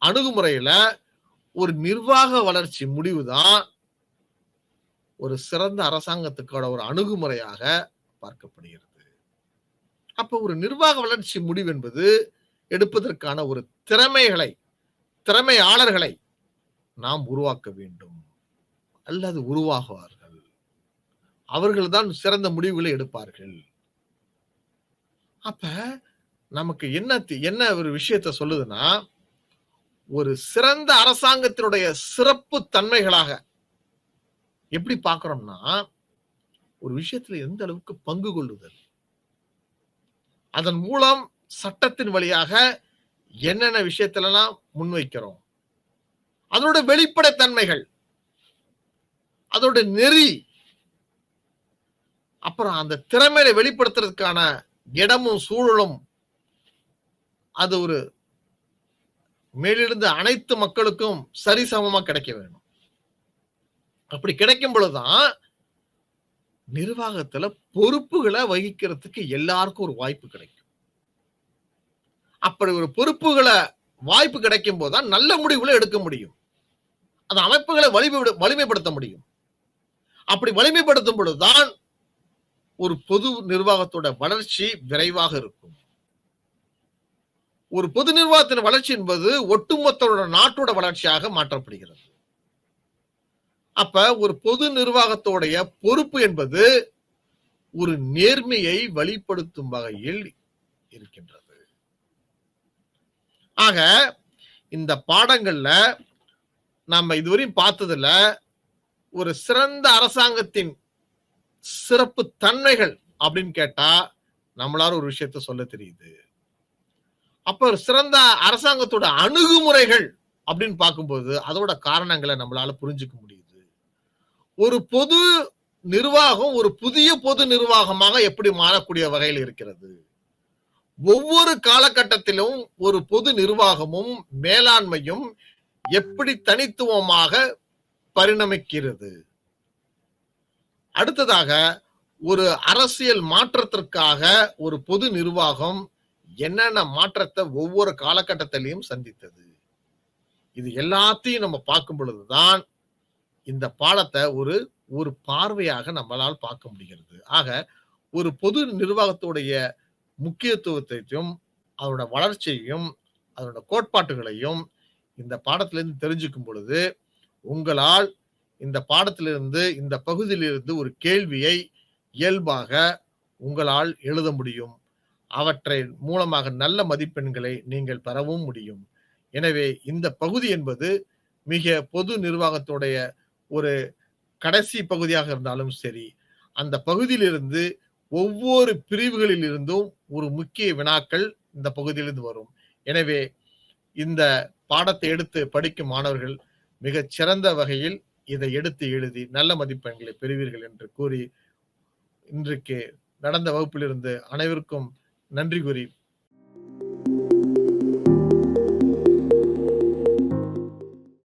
அணுகுமுறையில ஒரு நிர்வாக வளர்ச்சி முடிவுதான் ஒரு சிறந்த அரசாங்கத்துக்கோட ஒரு அணுகுமுறையாக பார்க்கப்படுகிறது. அப்ப ஒரு நிர்வாக வளர்ச்சி முடிவு என்பது எடுப்பதற்கான ஒரு திறமையாளர்களை நாம் உருவாக்க வேண்டும் அல்லது உருவாகுவார்கள். அவர்கள் தான் சிறந்த முடிவுகளை எடுப்பார்கள். அப்ப நமக்கு என்ன ஒரு விஷயத்தை சொல்லுதுன்னா ஒரு சிறந்த அரசாங்கத்தினுடைய சிறப்பு தன்மைகளாக எப்படி பார்க்கிறோம்னா ஒரு விஷயத்துல எந்த அளவுக்கு பங்கு கொள்ளுதல், அதன் மூலம் சட்டத்தின் வழியாக என்னென்ன விஷயத்திலலாம் முன்வைக்கிறோம், அதோட வெளிப்படைத்தன்மைகள், அதோட நெறி, அப்புறம் அந்த திறமையை வெளிப்படுத்துறதுக்கான இடமும் சூழலும் அது ஒரு மேலிருந்து அனைத்து மக்களுக்கும் சரிசமமா கிடைக்க வேணும். அப்படி கிடைக்கும் பொழுதுதான் நிர்வாகத்துல பொறுப்புகளை வகிக்கிறதுக்கு எல்லாருக்கும் ஒரு வாய்ப்பு கிடைக்கும். அப்படி ஒரு பொறுப்புகளை வாய்ப்பு கிடைக்கும் போதுதான் நல்ல முடிவுகளை எடுக்க முடியும். அந்த அமைப்புகளை வலிமைப்படுத்த முடியும். அப்படி வலிமைப்படுத்தும் பொழுதுதான் ஒரு பொது நிர்வாகத்தோட வளர்ச்சி விரைவாக இருக்கும். ஒரு பொது நிர்வாகத்தின் வளர்ச்சி என்பது ஒட்டுமொத்த நாட்டோட வளர்ச்சியாக மாற்றப்படுகிறது. அப்ப ஒரு பொது நிர்வாகத்தோடைய பொறுப்பு என்பது ஒரு நேர்மையை வெளிப்படுத்தும் வகையில் இருக்கின்றது. ஆக இந்த பாடங்கள்ல நம்ம இதுவரையும் பார்த்ததுல ஒரு சிறந்த அரசாங்கத்தின் சிறப்பு தன்மைகள் அப்படின்னு கேட்டா நம்மளால ஒரு விஷயத்த சொல்ல தெரியுது. அப்ப ஒரு சிறந்த அரசாங்கத்தோட அணுகுமுறைகள் அப்படின்னு பார்க்கும்போது அதோட காரணங்களை நம்மளால புரிஞ்சுக்க முடியுது. ஒரு பொது நிர்வாகம் ஒரு புதிய பொது நிர்வாகமாக எப்படி மாறக்கூடிய வகையில் இருக்கிறது. ஒவ்வொரு காலகட்டத்திலும் ஒரு பொது நிர்வாகமும் மேலாண்மையும் எப்படி தனித்துவமாக பரிணமிக்கிறது. அடுத்ததாக ஒரு அரசியல் மாற்றத்திற்காக ஒரு பொது நிர்வாகம் என்னென்ன மாற்றத்தை ஒவ்வொரு காலகட்டத்திலையும் சந்தித்தது. இது எல்லாத்தையும் நம்ம பார்க்கும் பொழுதுதான் இந்த பாடத்தை ஒரு பார்வையாக நம்மளால் பார்க்க முடிகிறது. ஆக ஒரு பொது நிர்வாகத்துடைய முக்கியத்துவத்தையும் அதோட வளர்ச்சியையும் அதோட கோட்பாட்டுகளையும் இந்த பாடத்திலிருந்து தெரிஞ்சுக்கும் பொழுது உங்களால் இந்த பாடத்திலிருந்து இந்த பகுதியிலிருந்து ஒரு கேள்வியை இயல்பாக உங்களால் எழுத முடியும். அவற்றை மூலமாக நல்ல மதிப்பெண்களை நீங்கள் பெறவும் முடியும். எனவே இந்த பகுதி என்பது மிக பொது நிர்வாகத்துடைய ஒரு கடைசி பகுதியாக இருந்தாலும் சரி, அந்த பகுதியிலிருந்து ஒவ்வொரு பிரிவுகளில் இருந்தும் ஒரு முக்கிய வினாக்கள் இந்த பகுதியிலிருந்து வரும். எனவே இந்த பாடத்தை எடுத்து படிக்கும் மாணவர்கள் மிகச் சிறந்த வகையில் இதை எடுத்து எழுதி நல்ல மதிப்பெண்களை பெறுவீர்கள் என்று கூறி, இன்றைக்கு நடந்த வகுப்பிலிருந்து அனைவருக்கும் நன்றி கூறி